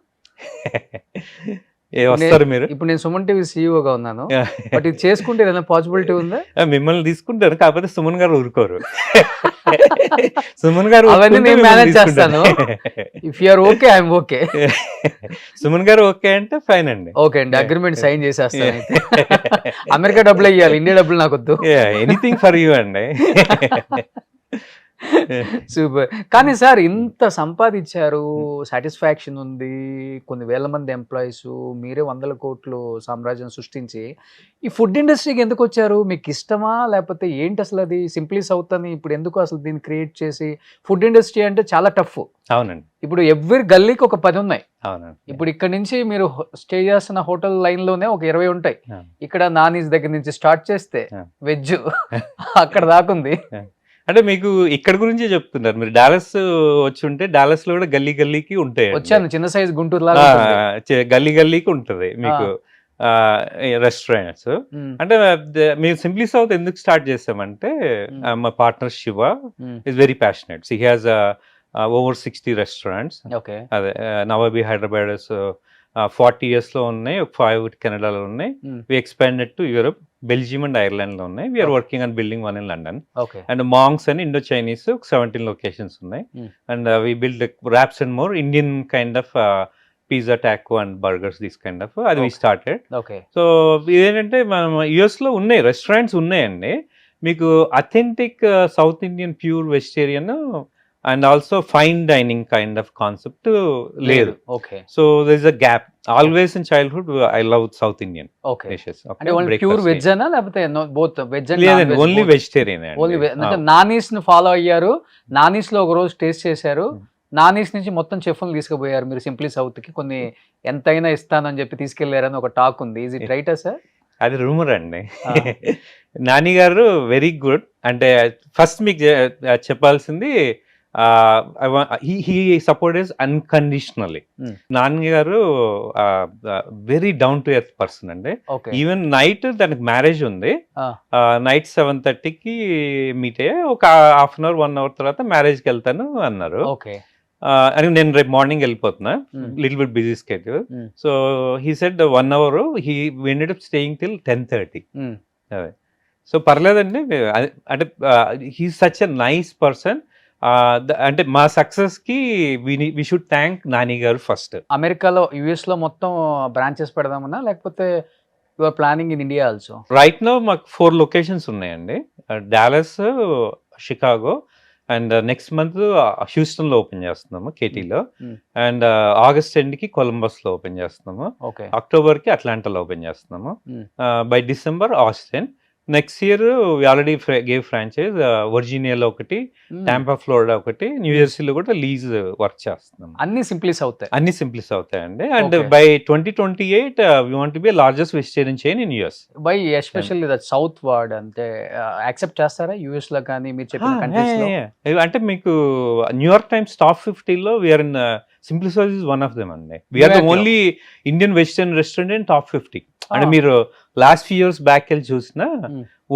వస్తారు మీరు. ఇప్పుడు నేను సుమన్ టీవీ సీఈఓగా ఉన్నాను, బట్ ఇది చేసుకుంటే ఏదైనా పాసిబిలిటీ ఉందా? మిమ్మల్ని తీసుకుంటారు, కాకపోతే సుమన్ గారు ఊరుకోరు. సుమన్ గారు అవన్నీ ఊరుకుంటే నేను మిమ్మల్ని మేనేజ్ తీసుకుంటారు. If you are okay I'm okay. Suman garu okay అంటే ఫైన్ అండి. ఓకే అండి, అగ్రిమెంట్ సైన్ చేసేస్తాను అయితే. అమెరికా డబ్బులు ఇవ్వాలి, ఇండియా డబ్బులు నాకు వద్దు. ఎనీథింగ్ ఫర్ యూ అండి. సూపర్. కానీ సార్ ఇంత సంపాదించారు, సాటిస్ఫాక్షన్ ఉంది, కొన్ని వేల మంది ఎంప్లాయీస్, మీరే 100 కోట్లు సామ్రాజ్యం సృష్టించి ఈ ఫుడ్ ఇండస్ట్రీకి ఎందుకు వచ్చారు? మీకు ఇష్టమా లేకపోతే ఏంటి అసలు? అది సింప్లీ సౌత్ అని ఇప్పుడు ఎందుకు అసలు దీన్ని క్రియేట్ చేసి? ఫుడ్ ఇండస్ట్రీ అంటే చాలా టఫ్. అవునండి, ఇప్పుడు ఎవ్రీ గల్లీకి ఒక 10 ఉన్నాయి. అవునండి. ఇప్పుడు ఇక్కడ నుంచి మీరు స్టే చేస్తున్న హోటల్ లైన్ లోనే ఒక 20 ఉంటాయి. Yeah. ఇక్కడ నానీస్ దగ్గర నుంచి స్టార్ట్ చేస్తే Yeah. వెజ్ అక్కడ దాకుంది. అంటే మీకు ఇక్కడ గురించే చెప్తున్నారు. మీరు డాలస్ వచ్చి ఉంటే డాలస్ లో కూడా గల్లీ గల్లీకి ఉంటాయి. వచ్చాను, చిన్న సైజ్ గుంటూరు లాగా ఉంటుంది. గల్లీ గల్లీకి ఉంటది మీకు రెస్టారెంట్స్. మ్మ్. అంటే మేము సింప్లీ సౌత్ ఎందుకు స్టార్ట్ చేసామంటే మా partner Shiva hmm. Is very passionate. He has over 60 restaurants. Okay. అదే నవాబీ హైదరాబాద్ 40 years లో ఉన్నాయి, 5 కెనడాలో ఉన్నాయి. Hmm. We expanded to Europe, Belgium and Ireland లో ఉన్నాయి. We are working on building one in London. Okay. And మాంగ్స్ అని ఇండో చైనీస్ 17 locations ఉన్నాయి. And we build wraps and more Indian kind of pizza, taco and burgers, this kind of అది we started. Okay. So ఇదేంటంటే మనం US లో ఉన్నాయి restaurants ఉన్నాయండి. మీకు authentic South Indian pure vegetarian and also fine dining kind of concept లేదు. Okay. So there is a gap. Always in childhood I love South Indian okay. Dishes. అంటే only pure veg అనా లేకపోతే both veg and లేదండి, only vegetarian. Only అంటే నానీస్ ని follow అయ్యారు, నానీస్ లో ఒక రోజు టేస్ట్ చేశారు, నానీస్ నుంచి మొత్తం చెఫ్ని తీసుకుపోయారు మీరు సింప్లీ సౌత్ కి. కొన్ని ఎంతైనా ఇస్తానని చెప్పి తీసుకెళ్లారని ఒక టాక్ ఉంది. ఈజ్ ఇట్ రైటా సార్? అది రూమర్ అండి. Nani garu very good. అంటే ఫస్ట్ మీకు చెప్పాల్సింది he supported unconditionally. Nani garu very down to earth person అండి. ఓకే. ఈవెన్ నైట్ తనకి మ్యారేజ్ ఉంది, నైట్ 7:30కి మీట్ అయ్యే ఒక హాఫ్ అన్ అవర్ 1 hour తర్వాత మ్యారేజ్కి వెళ్తాను అన్నారు. ఓకే. అని నేను రేపు మార్నింగ్ వెళ్ళిపోతున్నా, little bit busy schedule. So he said 1 hour, he ended up staying till 10:30. అదే, సో పర్లేదండి. అంటే he such a nice person. అంటే మా సక్సెస్ కి వి షుడ్ థ్యాంక్ నాని గారు ఫస్ట్. అమెరికాలో యుఎస్ లో మొత్తం బ్రాంచెస్ పెడదామన్నా లేకపోతే you are planning in India also? Right now మాకు 4 locations ఉన్నాయండి. Dallas, Chicago and next month Houston లో ఓపెన్ చేస్తున్నాము, కేటీలో. అండ్ ఆగస్ట్ ఎండ్ కి కొలంబస్ లో ఓపెన్ చేస్తున్నాము. ఓకే. అక్టోబర్ కి అట్లాంటాలో ఓపెన్ చేస్తున్నాము. By December Austin. Next year we already gave franchise వర్జీనియాలో ఒకటి, టాంపా ఫ్లోరిడా ఒకటి, న్యూజెర్సీలో కూడా లీజ్ వర్క్ చేస్తున్నాం. అన్ని సింప్లీస్ అవుతాయి. అన్ని సింప్లిస్ అవుతాయండి. And Okay. By 2028 we want to be largest vegetarian chain in US. By especially that south word అంటే యాక్సెప్ట్ చేస్తారా యుఎస్ లో కానీ మీరు చెప్పిన కంట్రీస్ లో? అంటే మీకు న్యూయార్క్ టైమ్స్ టాప్ 50లో we're in Simply South is one of them అండి. We're the only Indian vegetarian restaurant in top 50. అంటే మీరు లాస్ట్ ఫ్యూ ఇయర్స్ బ్యాక్ వెళ్ళి చూసినా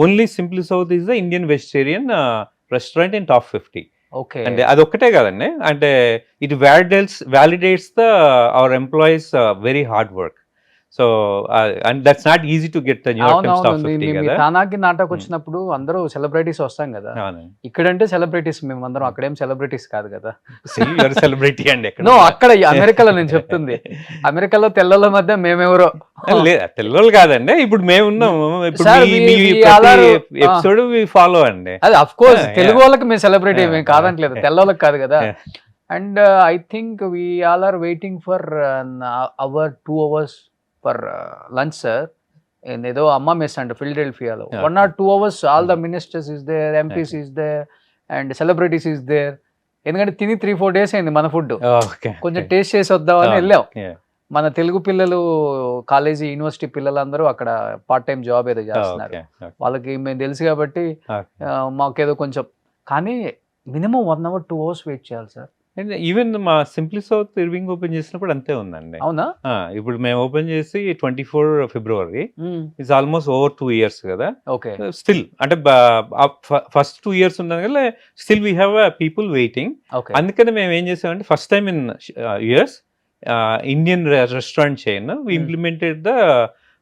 only Simply South is the Indian vegetarian restaurant in top 50. Okay. అంటే అది ఒక్కటే కాదండి, అంటే it validates the hour employees very hard work. So and that's not easy to get the New York Times top 50 కదా. తానాకి నాటకు వచ్చినప్పుడు అందరూ సెలబ్రిటీస్ వస్తాం కదా, ఇక్కడంటే సెలబ్రిటీస్ మేము అందరం, అక్కడేం సెలబ్రిటీస్ కాదు కదా. సెలబ్రిటీ అండి నో, అక్కడ అమెరికాలో నేను చెప్తుంది, అమెరికాలో తెల్లల మధ్య మేమెవరో. తెల్లలు కాదండి, ఇప్పుడు మేము ఉన్నాము, ఇప్పుడు ఎపిసోడ్ ఫాలో అండి. అది అఫ్ కోర్స్ తెలుగు వాళ్ళకి మేము సెలబ్రిటీ మేము కాదంటలేదు, తెల్లవాళ్ళకి కాదు కదా. And I think we all are waiting for our 2 hours for lunch sir. ఏదో అమ్మ మెస్ అంట ఫిలడెల్ఫియాలో, 1 or 2 hours all the ministers is there, MPs is there and celebrities is there. ఎందుకంటే తిని 3-4 days అయింది మన ఫుడ్, కొంచెం టేస్ట్ చేసి వద్దామని వెళ్ళాం. మన తెలుగు పిల్లలు, కాలేజీ యూనివర్సిటీ పిల్లలందరూ అక్కడ పార్ట్ టైం జాబ్ ఏదో చేస్తున్నారు, వాళ్ళకి మేము తెలుసు కాబట్టి మాకేదో కొంచెం, కానీ మినిమం 1 hour 2 hours వెయిట్ చేయాలి సార్. ఈవెన్ మా సింప్లీ సౌత్ ఇర్వింగ్ ఓపెన్ చేసినప్పుడు అంతే ఉందండి. అవునా? ఇప్పుడు మేము ఓపెన్ చేసి 24 February, it's almost over 2 years కదా. ఓకే. స్టిల్ అంటే ఫస్ట్ 2 years ఉన్నది కదా, still we have people waiting. అందుకని మేము ఏం చేసామంటే first time in US Indian restaurant chain we implemented the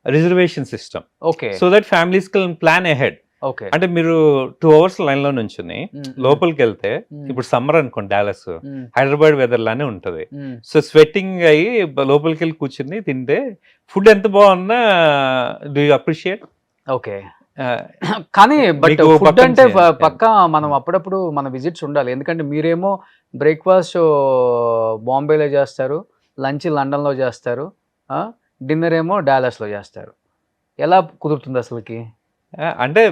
reservation system. Okay. So that families can plan ahead. Okay. అంటే మీరు 2 hours లైన్ లో నుంచుని లోపలికి వెళ్తే, ఇప్పుడు సమ్మర్ అనుకోండి డాలస్, హైదరాబాద్ వెదర్ లానే ఉంటది. సో స్వెట్టింగ్ అయ్యి లోపలికి వెళ్ళి కూర్చుని తింటే ఫుడ్ ఎంత బాగున్నా డూ యూ అప్రిషియేట్. ఓకే. కానీ బట్ ఫుడ్ అంటే పక్కా మనం అప్పుడప్పుడు మన విజిట్స్ ఉండాలి, ఎందుకంటే మీరేమో బ్రేక్ఫాస్ట్ బాంబేలో చేస్తారు, లంచ్ లండన్లో చేస్తారు, డిన్నర్ ఏమో డాలస్లో చేస్తారు. ఎలా కుదురుతుంది అసలుకి? అంటే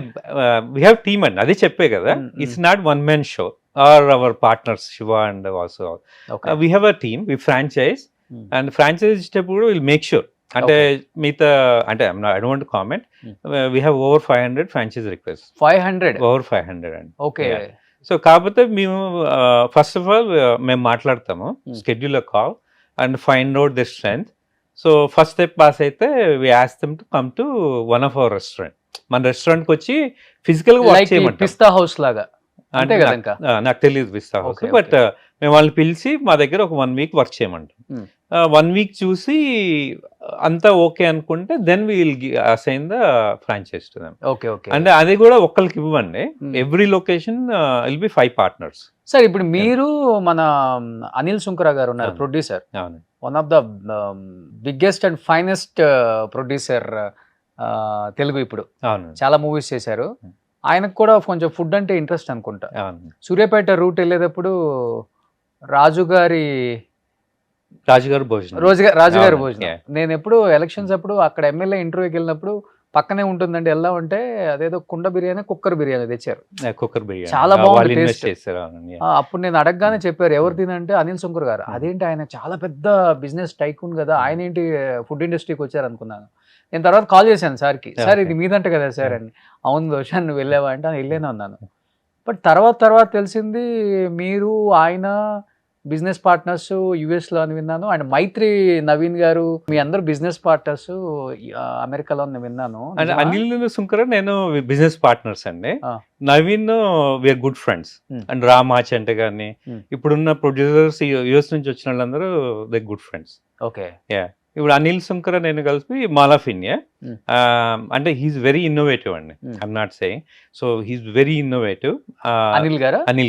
వీ హ్యావ్ టీమ్ అండి, అదే చెప్పే కదా, it's not one man show or our partners Shiva and also we have a team, we franchise, and franchise ఇచ్చేటప్పుడు విల్ మేక్ షూర్, అంటే మిగతా అంటే I don't want to comment, we have over 500 franchise request. 500 over 500 అండి. Okay. So కాకపోతే మేము first of all మేము మాట్లాడతాము, schedule call and find out the strength. So first step pass అయితే we ask them to come to one of our restaurant. మన restaurant కి వచ్చి physical గా వర్క్ చేయమంటారు, పిస్తా హౌస్ లాగా. అంటే నాకు తెలియదు పిస్తా హౌస్, బట్ మేము వాళ్ళని పిలిచి మా దగ్గర ఒక 1 week వర్క్ చేయమంటాం. 1 week చూసి అంతా ఓకే అనుకుంటే then we will assign the franchise to them. Okay. Okay. అంటే అది కూడా ఒక్కరికి ఇవ్వండి, every location will be 5 partners. Sir ఇప్పుడు మీరు మన అనిల్ సుంకరా గారు ఉన్నారు, producer, one of the biggest and finest producer Telugu. ఇప్పుడు చాలా మూవీస్ చేశారు, ఆయనకు కూడా కొంచెం ఫుడ్ అంటే ఇంట్రెస్ట్ అనుకుంటా. సూర్యాపేట రూట్ వెళ్ళేటప్పుడు రాజుగారి భోజనం, నేను ఎప్పుడు ఎలక్షన్స్ అప్పుడు అక్కడ ఎమ్మెల్యే ఇంటర్వ్యూకి వెళ్ళినప్పుడు పక్కనే ఉంటుందండి, వెళ్దామంటే అదేదో కుండ బిర్యానీ, కుక్కర్ బిర్యానీ తెచ్చారు, చాలా బాగుంది టేస్ట్. అప్పుడు నేను అడగగానే చెప్పారు ఎవరు తినంటే అనిల్ సుంకర్ గారు. అదేంటి ఆయన చాలా పెద్ద బిజినెస్ టైకూన్ కదా, ఆయన ఏంటి ఫుడ్ ఇండస్ట్రీకి వచ్చారు అనుకున్నాను. నేను తర్వాత కాల్ చేశాను సార్కి, సార్ ఇది మీదంట కదా సార్ అని. అవును దోష నువ్వు వెళ్ళావా అంటే వెళ్ళాను అన్నాను. బట్ తర్వాత తెలిసింది మీరు ఆయన బిజినెస్ పార్ట్నర్స్ యుఎస్లో అని విన్నాను, అండ్ మైత్రి నవీన్ గారు మీ అందరు బిజినెస్ పార్ట్నర్స్ అమెరికాలో అని విన్నాను. అంటే అనిల్ సుంకర్ నేను బిజినెస్ పార్ట్నర్స్ అండి, Naveen we are good friends. And రామాచ్ అంటే కానీ ఇప్పుడున్న ప్రొడ్యూసర్స్ యుఎస్ నుంచి వచ్చిన వాళ్ళందరూ దే గుడ్ ఫ్రెండ్స్. ఓకే. ఇప్పుడు అనిల్ సుంకర నేను కలిపి మాల్ ఆఫ్ ఇండియా, అంటే హీఈస్ వెరీ ఇన్నోవేటివ్ అండి, I'm not saying. So he's very innovative Anil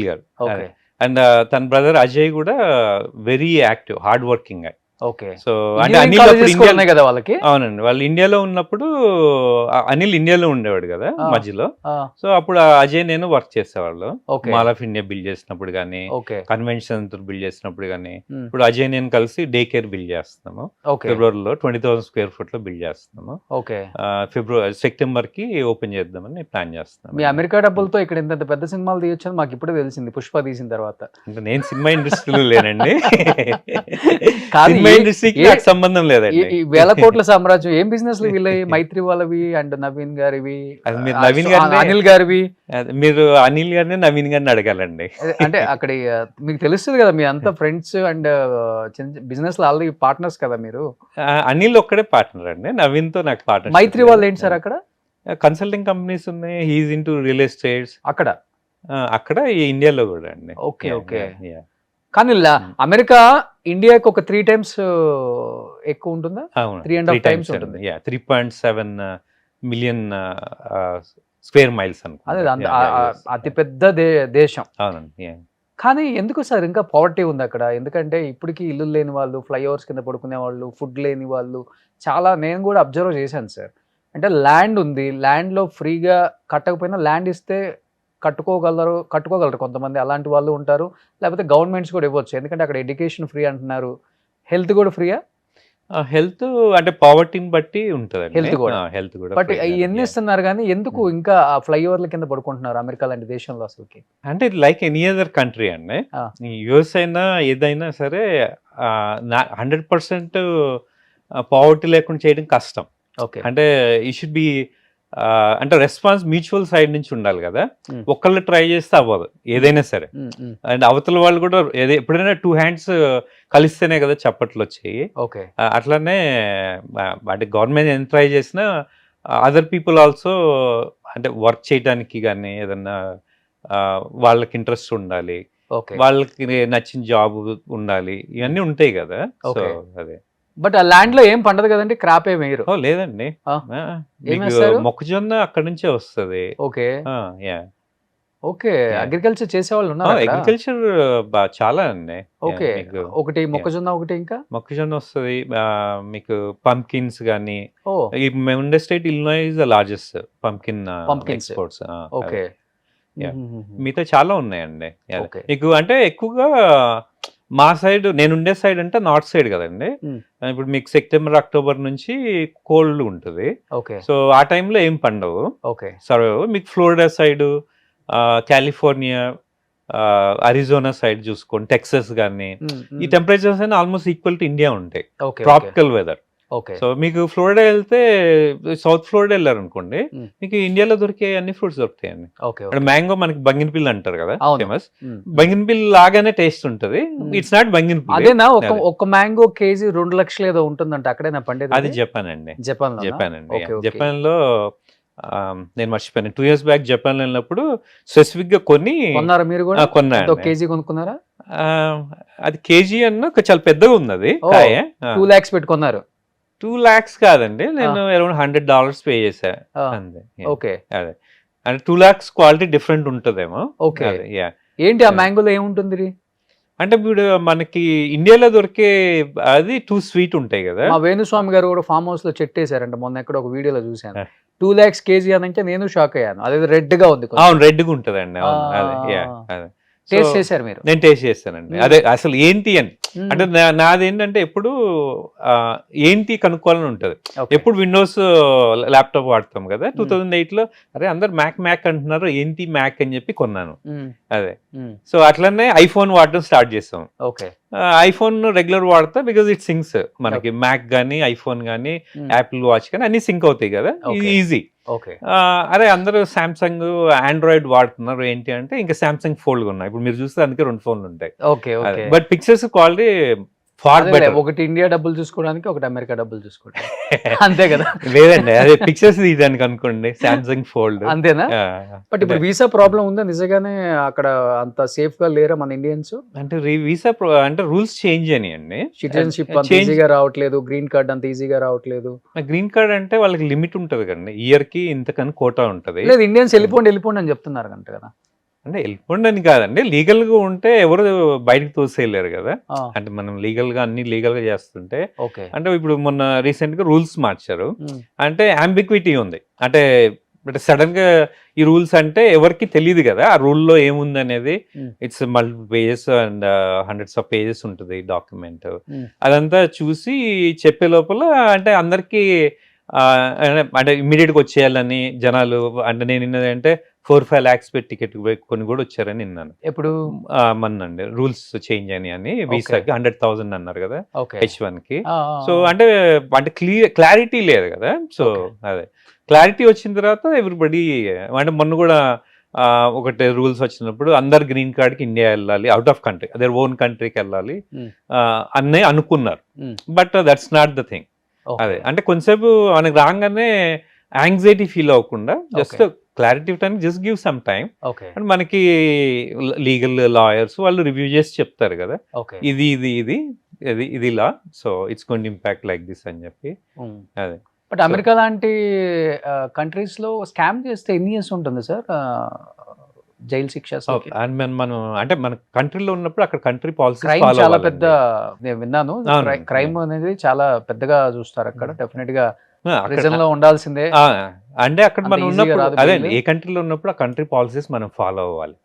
garu. And తన బ్రదర్ అజయ్ కూడా very active, hard working. Okay. So అంటే అనిల్ కదా వాళ్ళకి. అవునండి, వాళ్ళు ఇండియాలో ఉన్నప్పుడు అనిల్ ఇండియాలో ఉండేవాడు కదా మధ్యలో. సో అప్పుడు అజయ్ నేను వర్క్ చేసేవాళ్ళు, మాల్ ఆఫ్ ఇండియా బిల్డ్ చేసినప్పుడు కానీ, కన్వెన్షన్ బిల్డ్ చేసినప్పుడు కానీ. ఇప్పుడు అజయ్ నేను కలిసి డే కేర్ బిల్డ్ చేస్తున్నాము, ఫిబ్రవరిలో 20,000 square feet లో బిల్డ్ చేస్తున్నాము. సెప్టెంబర్ కి ఓపెన్ చేద్దామని ప్లాన్ చేస్తున్నాం. మీ అమెరికా డబ్బులతో ఇక్కడ ఇంత పెద్ద సినిమాలు తీయొచ్చని మాకు ఇప్పుడే తెలిసింది, పుష్ప తీసిన తర్వాత. అంటే నేను సినిమా ఇండస్ట్రీలో లేనండి, సినిమా ఇండస్ట్రీకి నాకు సంబంధం లేదండి. ఈ వేల కోట్ల సామ్రాజ్యం ఏం బిజినెస్ వీళ్ళవి, మైత్రి వాళ్ళవి అండ్ నవీన్ గారివి, అది మీరు నవీన్ గారిని అనిల్ గారివి, మీరు అనిల్ గారిని నవీన్ గారిని అడగాలండి. అంటే అక్కడ మీకు తెలుస్తుంది కదా, మీ అంతా ఫ్రెండ్స్ అండ్ బిజినెస్ లో ఆల్రెడీ పార్ట్నర్స్ కదా మీరు. అనిల్ ఒక్కడే పార్ట్నర్ అండి, నవీన్ తో నాకు పార్ట్నర్. మైత్రి వాళ్ళు ఏంటి సార్ అక్కడ? కన్సల్టింగ్ కంపెనీస్ ఉన్నాయి, హీఈస్ ఇంటూ రియల్ ఎస్టేట్స్ అక్కడ ఇండియాలో కూడా అండి. Okay okay. కానీ అమెరికా ఇండియాకి ఒక 3 times ఎక్కువ ఉంటుందా? 3.5 times ఉంటుంది. 3.7 మిలియన్ స్క్వేర్ మైల్స్ అనుకో. అదే అతి పెద్ద దేశం. అవునండి. కానీ ఎందుకు సార్ ఇంకా పావర్టీ ఉంది అక్కడ? ఎందుకంటే ఇప్పటికీ ఇల్లు లేని వాళ్ళు, ఫ్లైఓవర్స్ కింద పడుకునే వాళ్ళు, ఫుడ్ లేని వాళ్ళు చాలా, నేను కూడా అబ్జర్వ్ చేశాను సార్. అంటే ల్యాండ్ ఉంది, ల్యాండ్లో ఫ్రీగా కట్టకపోయినా ల్యాండ్ ఇస్తే కట్టుకోగలరు కొంతమంది, అలాంటి వాళ్ళు ఉంటారు. లేకపోతే గవర్నమెంట్స్ కూడా ఇవ్వచ్చు, ఎందుకంటే అక్కడ ఎడ్యుకేషన్ ఫ్రీ అంటున్నారు. హెల్త్ కూడా ఫ్రీయా? హెల్త్ అంటే పావర్టీని బట్టి ఉంటుంది. హెల్త్ కూడా బట్ ఎన్ని ఇస్తున్నారు, కానీ ఎందుకు ఇంకా ఆ ఫ్లైఓవర్ల కింద పడుకుంటున్నారు అమెరికా లాంటి దేశంలో అసలుకి? అంటే లైక్ ఎనీ అదర్ కంట్రీ అండి, యుఎస్ అయినా ఏదైనా సరే 100% పావర్టీ లేకుండా చేయడం కష్టం. ఓకే. అంటే ఈ షుడ్ బి అంటే రెస్పాన్స్ మ్యూచువల్ సైడ్ నుంచి ఉండాలి కదా. ఒక్కళ్ళు ట్రై చేస్తే అవ్వదు ఏదైనా సరే. అండ్ అవతల వాళ్ళు కూడా ఎప్పుడైనా 2 hands కలిస్తేనే కదా చప్పట్లు వచ్చాయి. ఓకే. అట్లానే అంటే గవర్నమెంట్ ఎంత ట్రై చేసినా అదర్ పీపుల్ ఆల్సో అంటే వర్క్ చేయడానికి కానీ ఏదన్నా వాళ్ళకి ఇంట్రెస్ట్ ఉండాలి, వాళ్ళకి నచ్చిన జాబ్ ఉండాలి, ఇవన్నీ ఉంటాయి కదా. సో అదే. బట్ ఆ ల్యాండ్ లో ఏం పండదు కదండి, క్రాప్ ఏం వేయరు? లేదండి, మొక్కజొన్న అక్కడ నుంచే వస్తుంది. Okay okay. అగ్రికల్చర్ చేసేవాళ్ళు ఉన్నారు? అగ్రికల్చర్ చాలా అండి. ఓకే. ఒకటి మొక్కజొన్న, ఒకటి ఇంకా మొక్కజొన్న వస్తుంది మీకు. పంకిన్స్ గానీ, మేము ఉండే state Illinois the largest pumpkin exports. Okay. మిగతా చాలా ఉన్నాయండి మీకు. అంటే ఎక్కువగా మా సైడ్, నేను ఉండే సైడ్ అంటే నార్త్ సైడ్ కదండి. ఇప్పుడు మీకు సెప్టెంబర్ అక్టోబర్ నుంచి కోల్డ్ ఉంటుంది. సో ఆ టైంలో ఏం పండవు. సరే మీకు Florida side, California, Arizona side చూసుకోండి, టెక్సస్ కానీ, ఈ టెంపరేచర్స్ అయినా ఆల్మోస్ట్ ఈక్వల్ టు ఇండియా ఉంటాయి. Tropical weather. సో మీకు ఫ్లోరిడా వెళ్తే, సౌత్ ఫ్లోరిడా వెళ్ళారు అనుకోండి, మీకు ఇండియాలో దొరికే అన్ని ఫ్రూట్స్ దొరుకుతాయండి. అంటే మ్యాంగో మనకి బంగినపిల్లి అంటారు కదా, ఫేమస్. బంగినపిల్లి లాగానే టేస్ట్ ఉంటుంది. It's not Banganapalli. అదేనా? ఒక మ్యాంగో కేజీ 2 లక్షలు ఏదో ఉంటుందంట, అక్కడేనా పండేది? అది జపాన్ అండి. జపాన్ అండి. జపాన్ లో నేను మర్చిపోయాను, 2 years బ్యాక్ జపాన్ లో వెళ్ళినప్పుడు స్పెసిఫిక్ గా కొన్నారా మీరు కూడా? కొన్నాను. కేజీ కొనుక్కున్నారా? అది కేజీ అన్న చాలా పెద్దగా ఉంది, అది 2 lakhs పెట్టుకున్నారు. 2 lakhs కాదండి, నేను అరౌండ్ $100 పే చేశా అంతే. ఓకే. అదే అంటే 2 lakhs క్వాలిటీ డిఫరెంట్ ఉంటుందేమో. ఓకే. ఏంటి ఆ మ్యాంగోలో ఏముంటుంది? అంటే ఇప్పుడు మనకి ఇండియాలో దొరికే అది 2 sweet ఉంటాయి కదా. మా వేణుస్వామి గారు కూడా ఫామ్ హౌస్ లో చెట్టేశారంట, మొన్న ఎక్కడ ఒక వీడియోలో చూసాను. 2 lakhs కేజీ అని నేను షాక్ అయ్యాను. అదే రెడ్ గా ఉంది. అవును, రెడ్ గా ఉంటదండి. అదే టేస్ట్ చేశారు మీరు? నేను టేస్ట్ చేస్తానండి. అదే అసలు ఏంటి అని అంటే నాదేంటంటే ఎప్పుడు ఏంటి కనుక్కోవాలని ఉంటుంది. ఎప్పుడు విండోస్ ల్యాప్టాప్ వాడతాం కదా. 2008 లో అరే అందరు మ్యాక్ అంటున్నారు, ఏంటి మ్యాక్ అని చెప్పి కొన్నాను. అదే. సో అట్లనే ఐఫోన్ వాడడం స్టార్ట్ చేస్తాం. ఐఫోన్ రెగ్యులర్ వాడతా బికాజ్ ఇట్ సింక్స్ మనకి. మ్యాక్ గానీ, ఐఫోన్ గానీ, యాపిల్ వాచ్ కానీ అన్ని సింక్ అవుతాయి కదా, ఇది ఈజీ. అరే అందరూ సామ్సంగ్, ఆండ్రాయిడ్ వాడుతున్నారు ఏంటి అంటే ఇంకా సామ్సంగ్ ఫోల్డ్ ఉన్నాయి. ఇప్పుడు మీరు చూస్తే అందుకే 2 phones ఉంటాయి. But pictures quality far better. ఒకటి ఇండియా డబ్బులు చూసుకోవడానికి, ఒకటి అమెరికా డబ్బులు చూసుకోవడానికి, అంతే కదా? లేదండి, అదే పిక్చర్స్ తీయడానికి అనుకోండి సామ్సంగ్ ఫోల్డ్, అంతేనా? బట్ ఇప్పుడు వీసా ప్రాబ్లం ఉందా నిజంగానే? అక్కడ అంత సేఫ్ గా లేరా మన ఇండియన్స్? అంటే వీసా అంటే రూల్స్ చేంజ్ అయినాయండి. సిటిజన్షిప్ అంత ఈజీగా రావట్లేదు, గ్రీన్ కార్డ్ అంత ఈజీగా రావట్లేదు. గ్రీన్ కార్డ్ అంటే వాళ్ళకి లిమిట్ ఉంటది కదండి, ఇయర్ కి ఇంతకని కోటా ఉంటది. లేదు, ఇండియన్స్ వెళ్ళిపోండి అని చెప్తున్నారు అంట కదా. అంటే వెళ్ళిపోండి అని కాదండి, లీగల్ గా ఉంటే ఎవరు బయటకు తోసేయలేరు కదా. అంటే మనం లీగల్ గా అన్ని లీగల్ గా చేస్తుంటే. అంటే ఇప్పుడు మొన్న రీసెంట్ గా రూల్స్ మార్చారు, అంటే అంబిక్విటీ ఉంది. అంటే సడన్ గా ఈ రూల్స్ అంటే ఎవరికి తెలియదు కదా ఆ రూల్లో ఏముంది అనేది. It's multiple pages and hundreds of pages ఉంటుంది డాక్యుమెంట్. అదంతా చూసి చెప్పే లోపల అంటే అందరికి అంటే ఇమ్మీడియట్ గా వచ్చేయాలని జనాలు. అంటే నేను అంటే 4-5 lakhs పెట్టి టికెట్ కొన్ని కూడా వచ్చారని విన్నాను. ఎప్పుడు మొన్నండి రూల్స్ చేంజ్ అని వీసాకి 100,000 అన్నారు కదా ఓకే H1 కి. సో అంటే క్లారిటీ లేదు కదా. సో అదే క్లారిటీ వచ్చిన తర్వాత ఎవ్రీబడి అంటే మొన్న కూడా ఒకటి రూల్స్ వచ్చినప్పుడు అందరు గ్రీన్ కార్డ్కి ఇండియా వెళ్ళాలి, అవుట్ ఆఫ్ కంట్రీ అదే ఓన్ కంట్రీకి వెళ్ళాలి అన్నీ అనుకున్నారు. But that's not the thing. అదే అంటే కొంచెంసేపు మనకి రాగానే యాంగ్జైటీ ఫీల్ అవ్వకుండా జస్ట్ క్లారిటీ ఇవ్వడానికి just give some time. And మనకి లీగల్ లాయర్స్ వాళ్ళు రివ్యూ చేసి చెప్తారు కదా ఇది ఇది ఇది ఇది ఇది ఇలా, so it's going to impact like this అని చెప్పి. అదే బట్ అమెరికా లాంటి కంట్రీస్ లో స్కామ్ చేస్తే ఎన్ని ఇయర్స్ ఉంటుంది సార్ జైలు శిక్ష? అండ్ మనం అంటే మన కంట్రీలో ఉన్నప్పుడు అక్కడ కంట్రీ పాలసీ చాలా పెద్ద, నేను విన్నాను క్రైమ్ అనేది చాలా పెద్దగా చూస్తారు అక్కడ. డెఫినెట్ గా ప్రిజన్ లో ఉండాల్సిందే. అంటే అక్కడ మనం ఉన్నప్పుడు అదే ఏ కంట్రీలో ఉన్నప్పుడు ఆ కంట్రీ పాలసీస్ మనం ఫాలో అవ్వాలి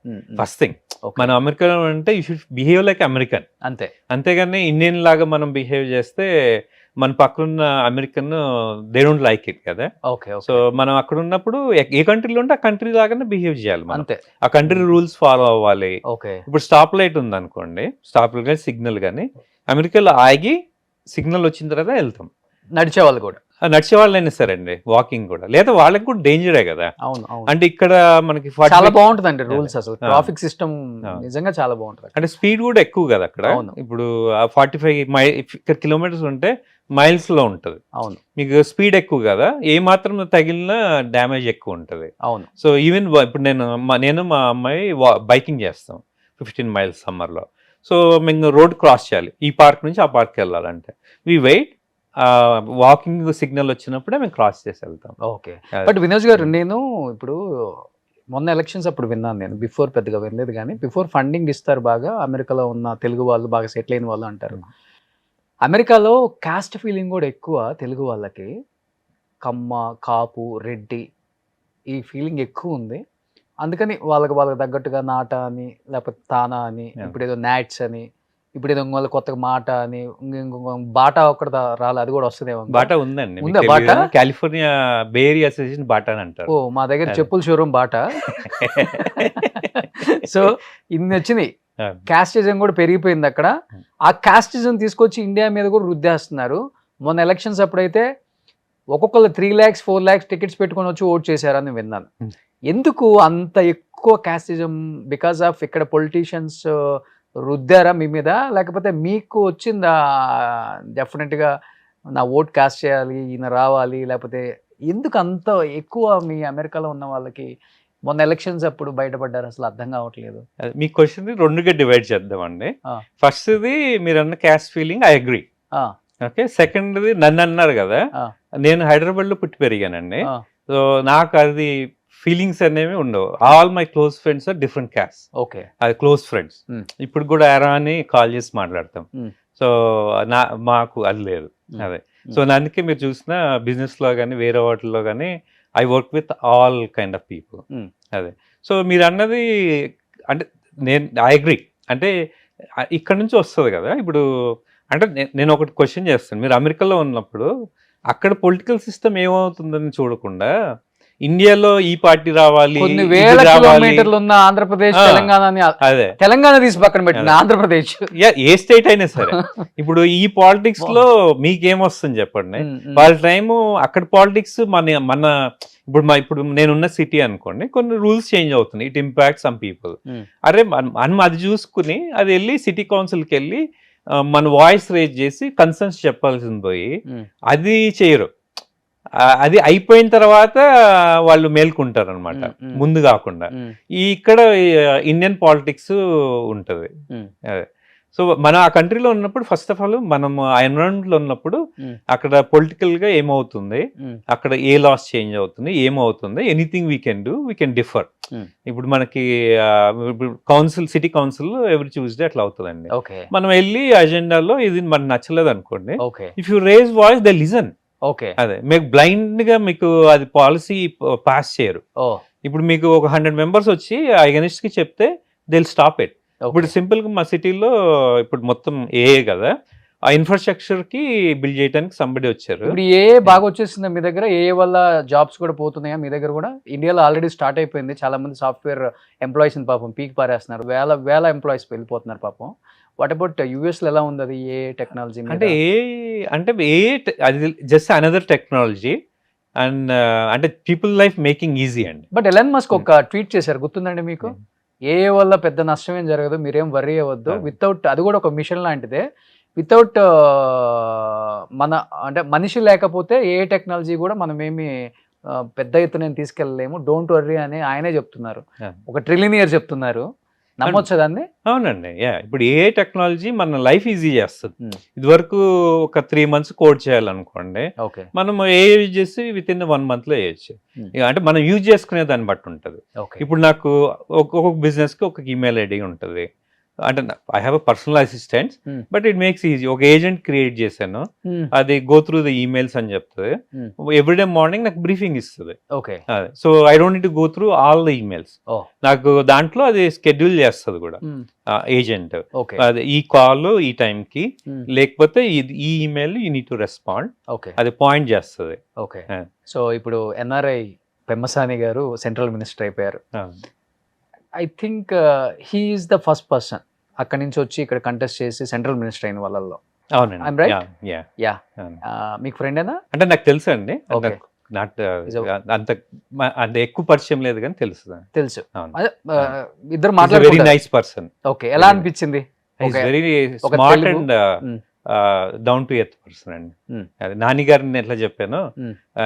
ఫస్ట్ థింగ్. మనం అమెరికాలో అంటే you should behave like American అంతే, అంతేగాని ఇండియన్ లాగా మనం బిహేవ్ చేస్తే మన పక్కనున్న American they don't like it కదా. సో మనం అక్కడ ఉన్నప్పుడు ఏ కంట్రీలో ఉంటే ఆ కంట్రీ లాగానే బిహేవ్ చేయాలి అంతే, ఆ కంట్రీ రూల్స్ ఫాలో అవ్వాలి. ఇప్పుడు స్టాప్ లైట్ ఉంది అనుకోండి, స్టాప్ లైట్ సిగ్నల్ కానీ అమెరికాలో ఆగి సిగ్నల్ వచ్చిన తర్వాత వెళ్తాం. నడిచే వాళ్ళు కూడా నడిచే వాళ్ళైనా సరే అండి, వాకింగ్ కూడా, లేదా వాళ్ళకి కూడా డేంజరే కదా. అంటే ఇక్కడ మనకి చాలా బాగుంటుంది అండి రూల్స్, అసలు ట్రాఫిక్ సిస్టమ్ నిజంగా చాలా బాగుంటుంది. అంటే స్పీడ్ కూడా ఎక్కువ కదా అక్కడ. ఇప్పుడు 45 కిలోమీటర్స్ ఉంటే మైల్స్ లో ఉంటది. అవును, మీకు స్పీడ్ ఎక్కువ కదా, ఏ మాత్రం తగిలినా డ్యామేజ్ ఎక్కువ ఉంటది. అవును. సో ఈవెన్ ఇప్పుడు నేను మా అమ్మాయి బైకింగ్ చేస్తాం 15 miles సమ్మర్ లో. సో మేము రోడ్ క్రాస్ చేయాలి, ఈ పార్క్ నుంచి ఆ పార్క్ వెళ్ళాలంటే వి వెయిట్, వాకింగ్ సిగ్నల్ వచ్చినప్పుడే మేము క్రాస్ చేసి వెళ్తాం. ఓకే. బట్ వినోజ్ గారు, నేను ఇప్పుడు మొన్న ఎలక్షన్స్ అప్పుడు విన్నాను, నేను బిఫోర్ పెద్దగా వినలేదు కానీ, బిఫోర్ ఫండింగ్ ఇస్తారు బాగా అమెరికాలో ఉన్న తెలుగు వాళ్ళు, బాగా సెటిల్ అయిన వాళ్ళు అంటారు. అమెరికాలో కాస్ట్ ఫీలింగ్ కూడా ఎక్కువ తెలుగు వాళ్ళకి. కమ్మ, కాపు, రెడ్డి ఈ ఫీలింగ్ ఎక్కువ ఉంది. అందుకని వాళ్ళకి తగ్గట్టుగా నాట అని, లేకపోతే తానా అని, ఇప్పుడు ఏదో నాట్స్ అని, ఇప్పుడు ఏదో ఇంకో కొత్తగా మాట అని, ఇంకొక బాటా ఒక్కటి రాలే, అది కూడా వస్తుందేమో. బాటా ఉందండి, ఉందా బాటా? కాలిఫోర్నియా బే ఏరియా అసోసియేషన్ బాటా అని అంటారు. ఓ, మా దగ్గర చెప్పుల షోరూమ్ బాటా. సో ఇన్ని వచ్చినాయి, కాస్టిజం కూడా పెరిగిపోయింది అక్కడ. ఆ కాస్టిజం తీసుకొచ్చి ఇండియా మీద కూడా రుద్దేస్తున్నారు. మొన్న ఎలక్షన్స్ అప్పుడైతే ఒక్కొక్కరు 3 lakhs 4 lakhs టికెట్స్ పెట్టుకొని వచ్చి ఓట్ చేశారని విన్నాను. ఎందుకు అంత ఎక్కువ కాస్టిజం? బికాస్ ఆఫ్ ఇక్కడ పొలిటీషియన్స్ రుద్దారా మీ మీద, లేకపోతే మీకు వచ్చిందా డెఫినెట్గా నా ఓట్ కాస్ట్ చేయాలి, ఈయన రావాలి, లేకపోతే ఎందుకు అంత ఎక్కువ మీ అమెరికాలో ఉన్న వాళ్ళకి మొన్న ఎలక్షన్స్ అప్పుడు బయటపడ్డారు? అసలు అర్థం కావట్లేదు. మీ క్వశ్చన్ 2గా డివైడ్ చేద్దామండి. ఫస్ట్ది మీరు అన్న caste feeling, I agree. Okay. సెకండ్ది నన్ను అన్నారు కదా, నేను హైదరాబాద్ లో పుట్టి పెరిగానండి. సో నాకు అది ఫీలింగ్స్ అనేవి ఉండవు. All my close friends are different caste. Okay, అది క్లోజ్ ఫ్రెండ్స్. ఇప్పుడు కూడా ఎరా అని కాల్ చేసి మాట్లాడతాం. సో మాకు అది లేదు. అదే, సో అందుకే మీరు చూసిన బిజినెస్ లో కానీ వేరే వాటిల్లో కానీ I work with all kind of people. అదే, సో మీరు అన్నది అంటే ఐ అగ్రీ. అంటే ఇక్కడ నుంచి వస్తుంది కదా. ఇప్పుడు అంటే నేను ఒకటి క్వశ్చన్ చేస్తాను, మీరు అమెరికాలో ఉన్నప్పుడు అక్కడ పొలిటికల్ సిస్టమ్ ఏమవుతుందని చూడకుండా ఇండియాలో ఈ పార్టీ రావాలి, కొన్ని వేల కిలోమీటర్లు ఉన్న ఆంధ్రప్రదేశ్, అదే తెలంగాణ తీసి పక్కన పెట్టిన ఆంధ్రప్రదేశ్, ఏ స్టేట్ అయినా సరే, ఇప్పుడు ఈ పాలిటిక్స్ లో మీకేమొస్తుంది చెప్పండి. వాళ్ళ టైము అక్కడ పాలిటిక్స్ మన ఇప్పుడు నేనున్న సిటీ అనుకోండి, కొన్ని రూల్స్ చేంజ్ అవుతున్నాయి, ఇట్ ఇంపాక్ట్ సమ్ పీపుల్. అరే మనం అది చూసుకుని అది వెళ్ళి సిటీ కౌన్సిల్కి వెళ్ళి మన వాయిస్ రేజ్ చేసి కన్సర్న్స్ చెప్పాల్సింది పోయి అది చేయరు. అది అయిపోయిన తర్వాత వాళ్ళు మేల్కుంటారు అనమాట, ముందు కాకుండా. ఇక్కడ ఇండియన్ పాలిటిక్స్ ఉంటది. సో మనం ఆ కంట్రీలో ఉన్నప్పుడు ఫస్ట్ ఆఫ్ ఆల్ మనం ఆ ఎన్విరాన్మెంట్ లో ఉన్నప్పుడు అక్కడ పొలిటికల్ గా ఏమవుతుంది, అక్కడ ఏ లాస్ చేంజ్ అవుతుంది, ఏమవుతుంది, ఎనీథింగ్ వీ కెన్ డిఫర్. ఇప్పుడు మనకి council, city council every Tuesday అట్లా అవుతుందండి. మనం వెళ్ళి అజెండాలో ఇది మనకు నచ్చలేదు అనుకోండి, if you raise voice they listen. Okay, అదే, మీకు బ్లైండ్ గా మీకు అది పాలసీ పాస్ చేయరు. ఇప్పుడు మీకు ఒక 100 members వచ్చి అగెనిస్ట్ కి చెప్తే దే విల్ స్టాప్ ఇట్. ఇప్పుడు సింపుల్ గా మా సిటీలో ఇప్పుడు మొత్తం ఏ కదా, ఆ ఇన్ఫ్రాస్ట్రక్చర్ కి బిల్డ్ చేయడానికి సంబడి వచ్చారు. ఇప్పుడు ఏ బాగా వచ్చేసిందా మీ దగ్గర? ఏ వల్ల జాబ్స్ కూడా పోతున్నాయా మీ దగ్గర కూడా? ఇండియాలో ఆల్రెడీ స్టార్ట్ అయిపోయింది. చాలా మంది సాఫ్ట్వేర్ ఎంప్లాయీస్ పాపం పీకి పారేస్తున్నారు. వేల ఎంప్లాయీస్ వెళ్ళిపోతున్నారు పాపం. వాట్ అబౌట్ యూఎస్ లో ఎలా ఉంది అది? ఏ టెక్నాలజీ అంటే అది జస్ట్ అనదర్ టెక్నాలజీ అండ్ అంటే పీపుల్ లైఫ్ మేకింగ్ ఈజీ అండి. బట్ ఎలాన్ మస్క్ ఒక ట్వీట్ చేశారు, గుర్తుందండి మీకు? ఏ వల్ల పెద్ద నష్టం ఏం జరగదు, మీరేం వర్రీ అవ్వద్దు. వితౌట్, అది కూడా ఒక మిషన్ లాంటిదే, వితౌట్ అంటే మనిషి లేకపోతే ఏ టెక్నాలజీ కూడా మనమేమి పెద్ద ఎత్తున తీసుకెళ్ళలేము, డోంట్ వర్రీ అని ఆయనే చెప్తున్నారు. ఒక ట్రిలియనియర్ చెప్తున్నారు. నమ్మొచ్చా దాన్ని? అవునండి. ఇప్పుడు ఏ టెక్నాలజీ మన లైఫ్ ఈజీ చేస్తుంది. ఇది వరకు ఒక 3 months కోడ్ చేయాలనుకోండి, మనం ఏ యూజ్ చేసి విత్ ఇన్ 1 month లో చేయొచ్చు. అంటే మనం యూజ్ చేసుకునే దాన్ని బట్టి ఉంటుంది. ఇప్పుడు నాకు ఒక్కొక్క బిజినెస్ కి ఒక ఈమెయిల్ ఐడి ఉంటుంది. అంటే I have a personal assistant, but it makes easy. ఒక ఏజెంట్ క్రియేట్ చేశాను, అది గో త్రూ ద ఈమెయిల్స్ అని చెప్తుంది. ఎవ్రీడే మార్నింగ్ నాకు బ్రీఫింగ్ ఇస్తుంది. So I don't need to go through all the emails. నాకు దాంట్లో అది షెడ్యూల్ చేస్తుంది కూడా ఏజెంట్. అది ఈ కాల్ ఈ టైం కి, లేకపోతే ఈ email you need to respond, అది పాయింట్ చేస్తుంది. సో ఇప్పుడు ఎన్ఆర్ఐ పెమ్మసాని గారు సెంట్రల్ మినిస్టర్ అయిపోయారు. I think he is the first person అక్కడి నుంచి వచ్చి ఇక్కడ కంటెస్ట్ చేసి సెంట్రల్ మినిస్టర్ అయిన వాళ్ళల్లో. అవునండి. మీకు ఫ్రెండేనా? అంటే నాకు తెలుసు అండి, అంత ఎక్కువ పరిచయం లేదు కానీ తెలుసు. ఇద్దరు వెరీ నైస్ పర్సన్. ఓకే, ఎలా అనిపించింది? Very smart and down to earth person అండి. అది నాని గారిని ఎట్లా చెప్పాను,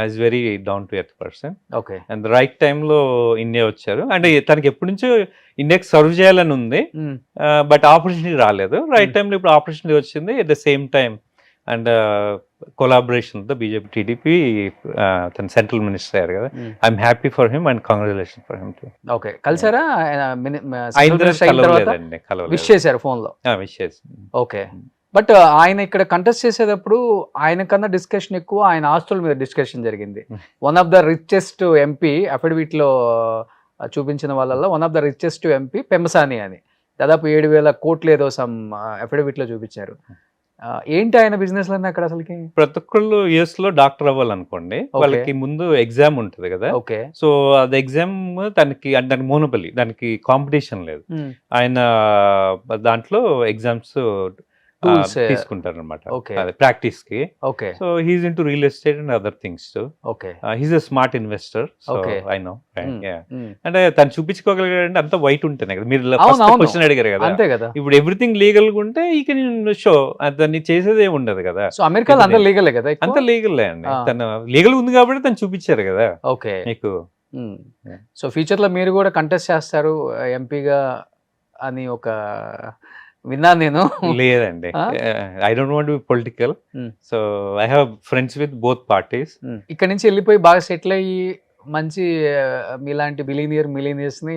is very down to earth person. And right టైంలో ఇండియా వచ్చారు. అంటే తనకి ఎప్పటి నుంచో ఇండియాకి సర్వ్ చేయాలని ఉంది, బట్ ఆపర్చునిటీ రాలేదు. రైట్ టైంలో ఇప్పుడు ఆపర్చునిటీ వచ్చింది. At the same time and collaboration తో బీజేపీ టీడీపీ తన సెంట్రల్ మినిస్టర్ అయ్యారు కదా. I'm happy for him and congratulation for him too. Okay, కలిసారా? విష్ చేశారు ఫోన్ లో? విష్ చేశారు. ఓకే, బట్ ఆయన ఇక్కడ కంటెస్ట్ చేసేటప్పుడు ఆయన కన్నా డిస్కషన్ ఎక్కువ ఆయన ఆస్తుల మీద డిస్కషన్ జరిగింది. One of the richest MP affidavit లో చూపించిన వాళ్ళల్లో one of the richest MP Pemmasani అని, దాదాపు 7,000 కోట్లు ఏదో సమ్ అఫిడవిట్ లో చూపించారు. ఏంటి ఆయన బిజినెస్ లో అక్కడ అసలుకి? ప్రతి ఒక్కళ్ళు యుఎస్ లో డాక్టర్ అవ్వాలనుకోండి, వాళ్ళకి ముందు ఎగ్జామ్ ఉంటుంది కదా. సో అది ఎగ్జామ్ దానికి మోనోపలి, దానికి కాంపిటీషన్ లేదు. ఆయన దాంట్లో ఎగ్జామ్స్ తీసుకుంటారు అనమాట ప్రాక్టీస్ కి. So he's into real estate and other things. He's a smart investor. So I know. అంటే తను చూపించుకోగలిగాడంటే అంత వైట్ ఉంటేనే కదా. మీరు క్వశ్చన్ అడిగారు కదా, ఇప్పుడు ఎవ్రీథింగ్ లీగల్ గా ఉంటే ఈ కెన్ షో, దాన్ని చేసేది ఏమి ఉండదు కదా. సో అమెరికాలో అంత లీగలే కదా? అంత లీగల్ అండి. తను లీగల్ ఉంది కాబట్టి తను చూపించారు కదా. ఓకే, మీకు సో ఫ్యూచర్ లో మీరు కూడా కంటెస్ట్ చేస్తారు ఎంపీగా అని ఒక విన్నా నేను. లేదండి, I don't want to B political. So I have friends with both parties. ఇక్కడ నుంచి వెళ్ళిపోయి బాగా సెటిల్ అయ్యి మంచి మీలాంటి మిలీనియర్స్ ని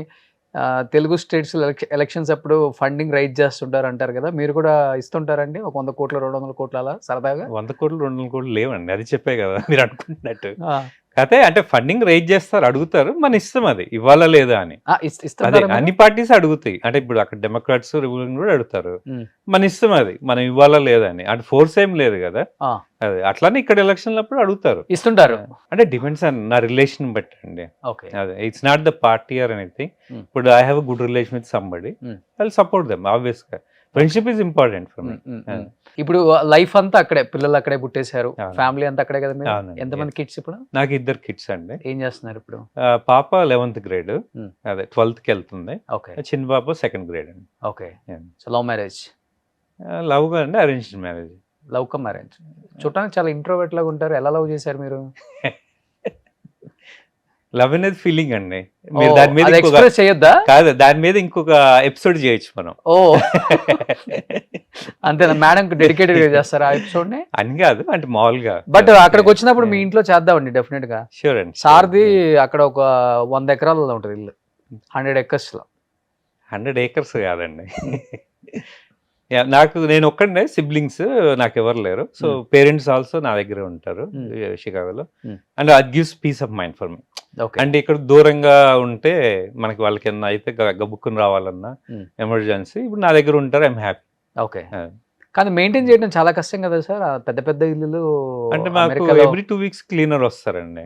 తెలుగు స్టేట్స్ ఎలక్షన్స్ అప్పుడు ఫండింగ్ రైజ్ చేస్తుంటారు అంటారు కదా, మీరు కూడా ఇస్తుంటారండి? ఒక 100 కోట్లు 200 కోట్లు అలా సరదాగా? 100 కోట్లు 200 కోట్లు లేవండి, అది చెప్పే కదా మీరు అనుకుంటున్నట్టు. అయితే అంటే ఫండింగ్ రైజ్ చేస్తారు, అడుగుతారు, మన ఇష్టం అది ఇవ్వాలా లేదా అని. అన్ని పార్టీస్ అడుగుతాయి. అంటే ఇప్పుడు అక్కడ డెమోక్రాట్స్ రిపబ్లికన్ కూడా అడుగుతారు, మన ఇష్టం అది, మనం ఇవ్వాలా లేదా అని. అంటే ఫోర్స్ ఏం లేదు కదా. అదే అట్లానే ఇక్కడ ఎలక్షన్ అప్పుడు అడుగుతారు, ఇస్తుంటారు. అంటే డిపెండ్స్ ఆన్ నా రిలేషన్ బట్టి అండి. అదే it's not the party or anything. ఇప్పుడు I have a good relation with somebody, I will support them. Obvious గా friendship is important for me. ఇప్పుడు లైఫ్ అంతా అక్కడే, పిల్లలు అక్కడే పుట్టేశారు, ఫ్యామిలీ అంతా అక్కడే కదా. ఎంతమంది కిడ్స్ ఇప్పుడు? నాకు 2 kids అండి. ఏం చేస్తున్నారు ఇప్పుడు? పాప 11th grade, అదే 12th కి వెళ్తుంది. చిన్న పాప 2nd grade అండి. Okay, so love marriage? Love గా అండి, arranged marriage. Love come arrange. చూడటానికి చాలా ఇంట్రోవర్ట్ లాగా ఉంటారు, ఎలా లవ్ చేశారు మీరు? లవ్ అనేది ఫీలింగ్ అండి. మీరు దాని మీద ఎక్స్ప్రెస్ చేయొద్దా? కాదు, దాని మీద ఇంకొక ఎపిసోడ్ చేయొచ్చు మనం. ఓ అంతేనా? మేడం కి డెడికేటెడ్ గా చేస్తారా ఆ ఎపిసోడ్ ని? అని కాదు, అంటే మామూలుగా. బట్ అక్కడికి వచ్చినప్పుడు మీ ఇంట్లో చేద్దామండి డెఫినెట్ గా. షూర్ అండి. సార్ది అక్కడ ఒక 100 ఎకరాలలో ఉంటుంది ఇల్లు, 100 acres లో. 100 acres కాదండి. నేను ఒక్కడే, సిబ్లింగ్స్ నాకు ఎవరు లేరు. సో పేరెంట్స్ ఆల్సో నా దగ్గర ఉంటారు షికాగోలో. అండ్ అది gives peace of mind for me. అంటే ఇక్కడ దూరంగా ఉంటే మనకి వాళ్ళకి ఏమన్నా అయితే గబుక్కుని రావాలన్నా ఎమర్జెన్సీ, ఇప్పుడు నా దగ్గర ఉంటారు, ఐఎమ్ హ్యాపీ. ఓకే, కానీ మెయింటైన్ చేయడం చాలా కష్టం కదా సార్, పెద్ద పెద్ద ఇల్లులు అంటే మాకు అమెరికాలో. ఎవ్రీ 2 weeks క్లీనర్ వస్తారండి,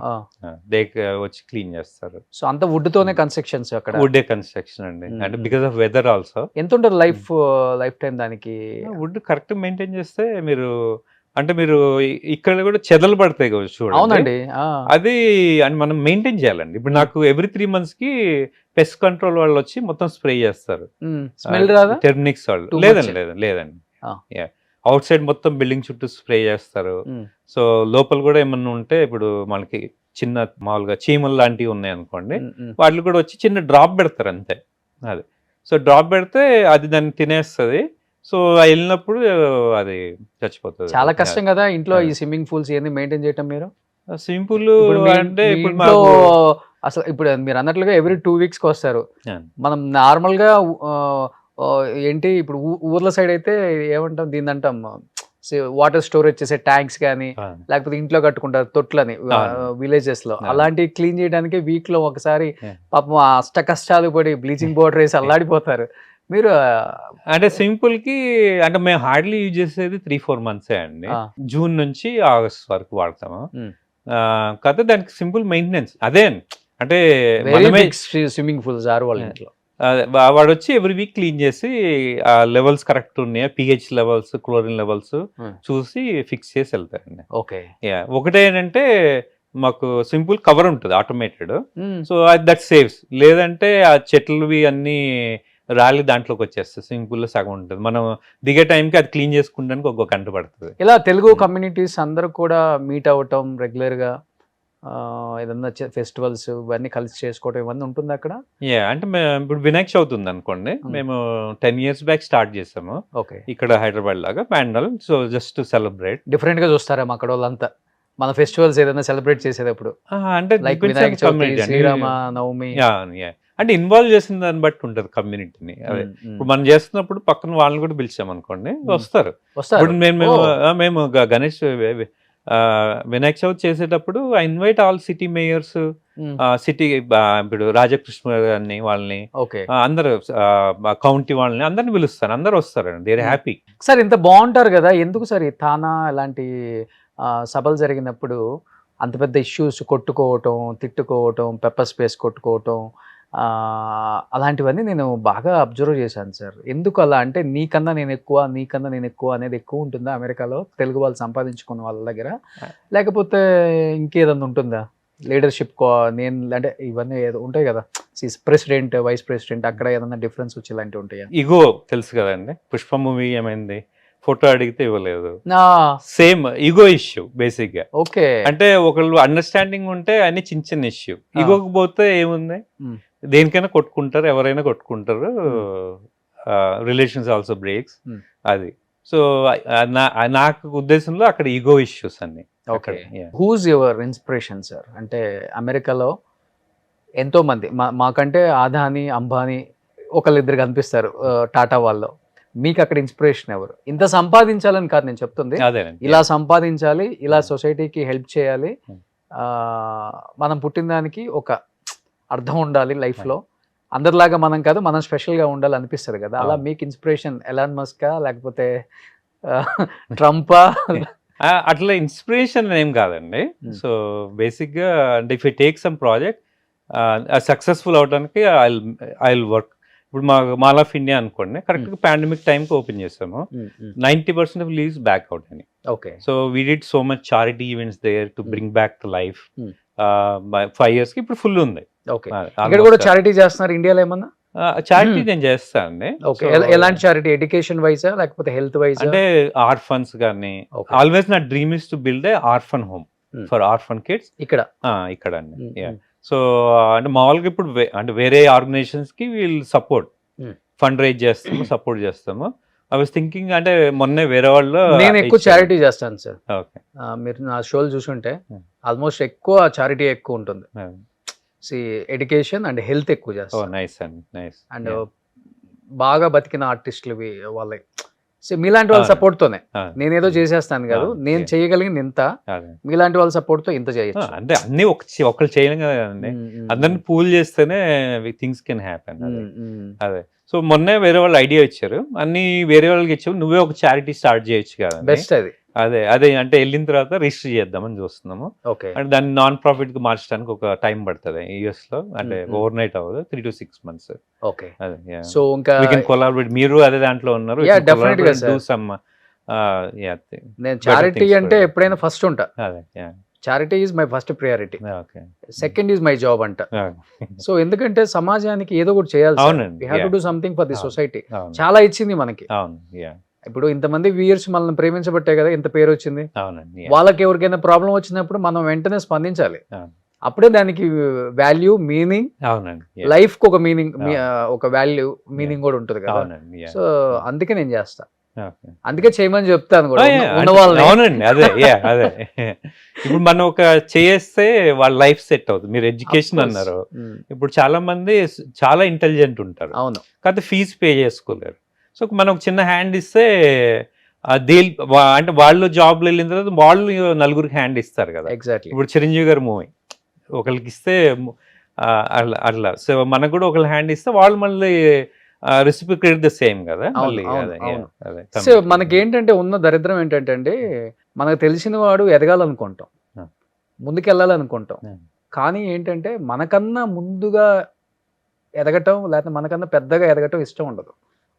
దే వచ్చి క్లీన్ చేస్తారు. సో అంత వుడ్ తోనే కన్స్ట్రక్షన్స్ అక్కడ. వుడ్ కన్స్ట్రక్షన్ అండి, అంటే బికాస్ ఆఫ్ వెదర్ ఆల్సో. ఎంత ఉంటుంది లైఫ్ టైం దానికి? వుడ్ కరెక్ట్ మెయింటైన్ చేస్తే మీరు అంటే మీరు ఇక్కడ కూడా చెదలు పడతాయి కదా చూడండి. అవునండి. అది అని మనం మెయింటైన్ చేయాలండి. ఇప్పుడు నాకు ఎవ్రీ 3 months కి పెస్ట్ కంట్రోల్ వాళ్ళు వచ్చి మొత్తం స్ప్రే చేస్తారు. స్మెల్ రాదా? టెర్నిక్స్ వాళ్ళు Too లేదండి much. లేదండి. అవుట్ సైడ్ మొత్తం బిల్డింగ్ చుట్టూ స్ప్రే చేస్తారు. సో లోపల కూడా ఏమన్నా ఉంటే ఇప్పుడు మనకి చిన్న మామూలుగా చీమలు లాంటివి ఉన్నాయి అనుకోండి, వాళ్ళు కూడా వచ్చి చిన్న డ్రాప్ పెడతారు అంతే. అది సో డ్రాప్ పెడితే అది దాన్ని తినేస్తుంది. సో వెళ్ళినప్పుడు అది చచ్చిపోతుంది. చాలా కష్టం కదా ఇంట్లో ఈ స్విమ్మింగ్ పూల్స్ ఇవన్నీ మెయింటైన్ చేయటం. మీరు స్విమ్మింగ్ పూల్ అంటే ఇప్పుడు ఇంట్లో అసలు ఇప్పుడు మీరు అన్నట్లుగా ఎవ్రీ 2 weeks కి వస్తారు. మనం నార్మల్ గా ఏంటి ఇప్పుడు ఊర్ల సైడ్ అయితే ఏమంటాం దీన్ని అంటాం, వాటర్ స్టోరేజ్ చేసే ట్యాంక్స్ కానీ లేకపోతే ఇంట్లో కట్టుకుంటారు తొట్లని విలేజెస్ లో. అలాంటివి క్లీన్ చేయడానికి వీక్ లో ఒకసారి పాపం అష్ట కష్టాలు పడి బ్లీచింగ్ పౌడర్ వేసి అల్లాడిపోతారు. మీరు అంటే సింపుల్ కి అంటే మేము హార్డ్లీ యూజ్ చేసేది 3-4 months అండి. జూన్ నుంచి ఆగస్ట్ వరకు వాడతాము. కాకపోతే దానికి సింపుల్ మెయింటెనెన్స్ అదే అంటే స్విమ్మింగ్ పూల్స్ వాళ్ళ ఇంట్లో వాడు వచ్చి ఎవ్రీ వీక్ క్లీన్ చేసి ఆ లెవెల్స్ కరెక్ట్ ఉన్నాయా, పిహెచ్ లెవెల్స్, క్లోరిన్ లెవెల్స్ చూసి ఫిక్స్ చేసి వెళ్తారండి. ఓకే. ఒకటేంటంటే మాకు సింపుల్ కవర్ ఉంటుంది ఆటోమేటెడ్, సో దట్ సేవ్స్. లేదంటే ఆ చెట్లువి అన్ని రాలి దాంట్లోకి వచ్చేస్తుంది, సింపుల్ లో సగం ఉంటుంది. మనం దిగే టైంకి అది క్లీన్ చేసుకుంటానికి ఒక గంట పడుతుంది. ఇలా తెలుగు కమ్యూనిటీస్ అందరూ కూడా మీట్ అవ్వటం రెగ్యులర్ గా, ఏదన్నా ఫెస్టివల్స్ ఇవన్నీ కలిసి చేసుకోవటం ఇవన్నీ ఉంటుంది అక్కడ. అంటే ఇప్పుడు వినాయక చవితి ఉంది అనుకోండి, మేము 10 years బ్యాక్ స్టార్ట్ చేసాము ఇక్కడ హైదరాబాద్ లాగా ప్యాండల్. సో జస్ట్ సెలబ్రేట్ డిఫరెంట్ గా చూస్తారేమో అక్కడ వాళ్ళంతా మన ఫెస్టివల్స్ ఏదైనా సెలబ్రేట్ చేసేటప్పుడు, అంటే లైక్ వినాయక చవితి, శ్రీరామ నవమి. అంటే ఇన్వాల్వ్ చేసిన దాన్ని బట్టి ఉంటుంది కమ్యూనిటీని. అదే ఇప్పుడు మనం చేస్తున్నప్పుడు పక్కన వాళ్ళని కూడా పిలిచాం అనుకోండి, వస్తారు. ఇప్పుడు మేము గణేష్ వినాయక చవితి చేసేటప్పుడు I invite all city mayors, city ఇప్పుడు రాజకృష్ణ గారిని వాళ్ళని అందరు కౌంటీ వాళ్ళని అందరిని పిలుస్తారు, అందరు వస్తారండి. They are happy. సార్ ఇంత బాగుంటారు కదా, ఎందుకు సార్ ఈ తానా ఇలాంటి సభలు జరిగినప్పుడు అంత పెద్ద ఇష్యూస్, కొట్టుకోవటం, తిట్టుకోవటం, పెప్పర్ స్పేస్ కొట్టుకోవటం, అలాంటివన్నీ నేను బాగా అబ్జర్వ్ చేశాను సార్. ఎందుకు అలా అంటే నీకన్నా నేను ఎక్కువ అనేది ఎక్కువ ఉంటుందా అమెరికాలో తెలుగు వాళ్ళు సంపాదించుకున్న వాళ్ళ దగ్గర, లేకపోతే ఇంకేదన్నా ఉంటుందా లీడర్షిప్? నేను అంటే ఇవన్నీ ఏదో ఉంటాయి కదా, ప్రెసిడెంట్, వైస్ ప్రెసిడెంట్, అక్కడ ఏదన్నా డిఫరెన్స్ వచ్చి ఇలాంటివి ఉంటాయా? ఇగో తెలుసు కదండి, పుష్ప మూవీ ఏమైంది, ఫోటో అడిగితే ఇవ్వలేదు, సేమ్ ఈగో ఇష్యూ బేసిక్ గా. ఓకే. అంటే ఒకళ్ళు అండర్స్టాండింగ్ ఉంటే అన్ని చిన్న చిన్న ఇష్యూ, ఈగోకి పోతే ఏముంది, దేనికైనా కొట్టుకుంటారు, ఎవరైనా కొట్టుకుంటారు, రిలేషన్స్ ఆల్సో బ్రేక్స్. అది సో నాకు ఉద్దేశంలో అక్కడ ఈగో ఇష్యూస్ అన్ని. Okay. Who's your inspiration sir? అంటే అమెరికాలో ఎంతో మంది మాకంటే ఆదాని, అంబానీ ఒకళ్ళిద్దరు కనిపిస్తారు టాటా వాళ్ళు. మీకు అక్కడ ఇన్స్పిరేషన్ ఎవరు? ఇంత సంపాదించాలని కాదు నేను చెప్తుంది, ఇలా సంపాదించాలి, ఇలా సొసైటీకి హెల్ప్ చేయాలి, మనం పుట్టిన దానికి ఒక అర్థం ఉండాలి లైఫ్ లో, అందరిలాగా మనం కాదు, మనం స్పెషల్ గా ఉండాలి అనిపిస్తుంది కదా. అలా మీకు ఇన్స్పిరేషన్ ఎలాన్ మస్కా లేకపోతే ట్రంపా? అట్లా ఇన్స్పిరేషన్ ఏం కాదండి. సో బేసిక్ గా అంటే if you take some project successful అవడానికి ఐ విల్ వర్క్. ఇప్పుడు మాల్ ఆఫ్ ఇండియా అనుకోండి, కరెక్ట్ గా పాండమిక్ టైంకి ఓపెన్ చేసాము, 90% ఆఫ్ లీవ్స్ బ్యాక్ అవుట్ అని. Okay. So we did so much charity events there to bring back to life. 5 years కి ఇప్పుడు full ఉంది. ఓకే. ఇక్కడ కూడా చారిటీ చేస్తున్నారు ఇండియాలో ఏమన్నా? చారిటీ నేను చేస్తానండి. ఎలాంటి చారిటీ? ఎడ్యుకేషన్ వైజా లేకపోతే హెల్త్ వైజ్? అంటే ఆర్ఫన్స్ గానీ, ఆల్వేస్ నా dream is to build a orphan home for orphan kids ఇక్కడ అండి. సో అంటే మామూలుగా ఇప్పుడు అంటే వేరే ఆర్గనైజేషన్స్ కి వీళ్ళు సపోర్ట్ ఫండ్ రైజ్ చేస్తాము, సపోర్ట్ చేస్తాము. ఐ వాస్ థింకింగ్ అంటే మొన్నే వేరే వాళ్ళు, నేను ఎక్కువ చారిటీ చేస్తాను సార్. మీరు నా షోలు చూసుంటే ఆల్మోస్ట్ ఎక్కువ చారిటీ ఎక్కువ ఉంటుంది. ఎడ్యుకేషన్ అండ్ హెల్త్ ఎక్కువ చేస్తాను. నైస్ అండి, నైస్. అండ్ బాగా బతికిన ఆర్టిస్టులు వాళ్ళకి మీలాంటి వాళ్ళ సపోర్ట్ తోనే నేనేదో చేసేస్తాను కాదు, నేను చేయగలిగింది ఇంత, మీలాంటి వాళ్ళ సపోర్ట్ తో ఇంత చేయొచ్చు. అంటే అన్ని ఒకళ్ళు చేయలేం కదండి, అందరిని పూల్ చేస్తేనే థింగ్స్ కెన్ హ్యాపెన్. అదే సో మొన్నే వేరే వాళ్ళు ఐడియా ఇచ్చారు, అన్ని వేరే వాళ్ళకి ఇచ్చావు, నువ్వే ఒక చారిటీ స్టార్ట్ చేయొచ్చు కదా. బెస్ట్ అది. అదే అంటే వెళ్ళిన తర్వాత రిజిస్టర్ చేద్దామని చూస్తున్నాము. ఓకే. అంటే దాన్ని నాన్ ప్రాఫిట్ గా మార్చడానికి ఒక టైం పడుతుంది యూఎస్ లో, అంటే ఓవర్ నైట్ అవ్వదు, 3 to 6 months. ఓకే. అదే. సో ఇంకా కొలాబరేట్, మీరు అదే దాంట్లో ఉన్నారు. నేను చారిటీ అంటే ఎప్పుడైనా ఫస్ట్ ఉంటా. అదే. Charity is my first priority, okay. Second is my job అంట. సో ఎందుకంటే సమాజానికి ఏదో ఒకటి చేయాలి, అవునండి. We have to do something for the society. అవును. చాలా ఇచ్చింది మనకి. అవును. ఇప్పుడు ఇంతమంది వ్యూయర్స్ మనల్ని ప్రేమించబట్టే కదా ఇంత పేరు వచ్చింది. అవునండి. వాళ్ళకి ఎవరికైనా ప్రాబ్లం వచ్చినప్పుడు మనం వెంటనే స్పందించాలి. అవును. అప్పుడే దానికి వాల్యూ, మీనింగ్, అవునండి. లైఫ్ కి ఒక మీనింగ్, ఒక వాల్యూ, మీనింగ్ కూడా ఉంటుంది కదా. అవునండి. సో అందుకే నేను చేస్తా, ఓకే. అందుకే చేయమని చెప్తాను కూడా ఉన్న అంటే వాళ్ళని. అవునండి. అదే ఇప్పుడు మనం ఒక చేస్తే వాళ్ళ లైఫ్ సెట్ అవుతుంది. మీరు ఎడ్యుకేషన్ అన్నారు, ఇప్పుడు చాలా మంది చాలా ఇంటెలిజెంట్ ఉంటారు, అవును, కాకపోతే ఫీజు పే చేసుకోలేరు. సో మనం ఒక చిన్న హ్యాండ్ ఇస్తే అంటే వాళ్ళు జాబ్లో వెళ్ళిన తర్వాత వాళ్ళు నలుగురికి హ్యాండ్ ఇస్తారు కదా. ఎగ్జాక్ట్లీ. ఇప్పుడు చిరంజీవి గారి మూవీ ఒకరికి ఇస్తే అట్లా, సో మనకు కూడా ఒకళ్ళు హ్యాండ్ ఇస్తే వాళ్ళు మళ్ళీ రెసిప్రికేట్ ద సేమ్ కదా. మళ్ళీ సో మనకి ఏంటంటే ఉన్న దరిద్రం ఏంటంటే అండి, మనకు తెలిసిన వాడు ఎదగాలనుకుంటాం, ముందుకెళ్ళాలనుకుంటాం, కానీ ఏంటంటే మనకన్నా ముందుగా ఎదగటం లేకపోతే మనకన్నా పెద్దగా ఎదగటం ఇష్టం ఉండదు.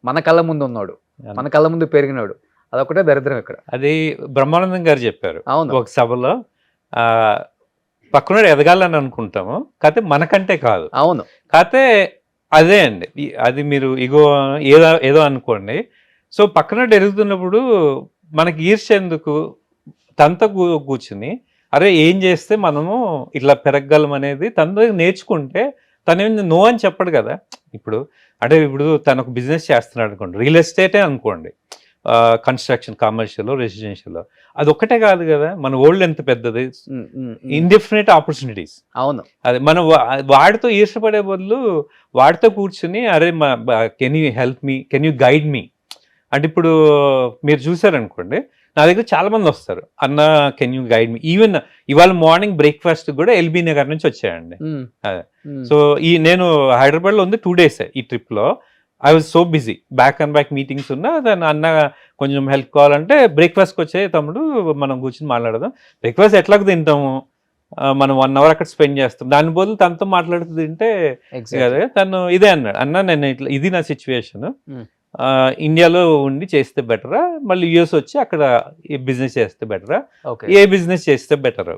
మన కళ్ళ ముందు ఉన్నాడు, మన కళ్ళ ముందు పెరిగినాడు, అదొకటే దరిద్రం ఇక్కడ. అది బ్రహ్మానందం గారు చెప్పారు. అవును. ఒక సభలో పక్కన ఎదగాలని అనుకుంటాము, కాకపోతే మనకంటే కాదు. అవును. కాకపోతే అదే అండి, అది మీరు ఇగో ఏదో అనుకోండి. సో పక్కన ఎదుగుతున్నప్పుడు మనకి ఈర్ష్య ఎందుకు, తనతో కూర్చుని అరే ఏం చేస్తే మనము ఇట్లా పెరగగలం అనేది తనతో నేర్చుకుంటే, తనేం నో అని చెప్పడు కదా. ఇప్పుడు తను ఒక బిజినెస్ చేస్తున్నాడు అనుకోండి, రియల్ ఎస్టేటే అనుకోండి, కన్స్ట్రక్షన్, కమర్షియల్, రెసిడెన్షియల్, అది ఒక్కటే కాదు కదా. మన వరల్డ్ ఎంత పెద్దది, ఇండెఫినెట్ ఆపర్చునిటీస్. అవును. అదే మనం వాడితో ఈర్షపడే బదులు వాడితో కూర్చుని అరే can you help me, can you guide me అంటే, ఇప్పుడు మీరు చూసారనుకోండి, నా దగ్గర చాలా మంది వస్తారు, అన్న can you guide me. Even ఇవాళ మార్నింగ్ బ్రేక్ఫాస్ట్ కూడా ఎల్బీ నగర్ నుంచి వచ్చాయండి. అదే. సో నేను హైదరాబాద్ లో ఉంది 2 days ఈ ట్రిప్ లో. I was so busy, back and back meetings ఉన్నా, దాన్ని అన్న కొంచెం హెల్ప్ కావాలంటే బ్రేక్ఫాస్ట్కి వచ్చే తమ్ముడు మనం కూర్చొని మాట్లాడదాం. బ్రేక్ఫాస్ట్ ఎట్లాగ తింటాము, మనం 1 hour అక్కడ స్పెండ్ చేస్తాం, దాని బదులు తనతో మాట్లాడుతూ తింటే కదా. తను ఇదే అన్నాడు, అన్న నేను ఇట్లా, ఇది నా సిచ్యువేషన్, ఇండియాలో ఉండి చేస్తే బెటరా, మళ్ళీ యూఎస్ వచ్చి అక్కడ బిజినెస్ చేస్తే బెటరా, ఏ బిజినెస్ చేస్తే బెటర్,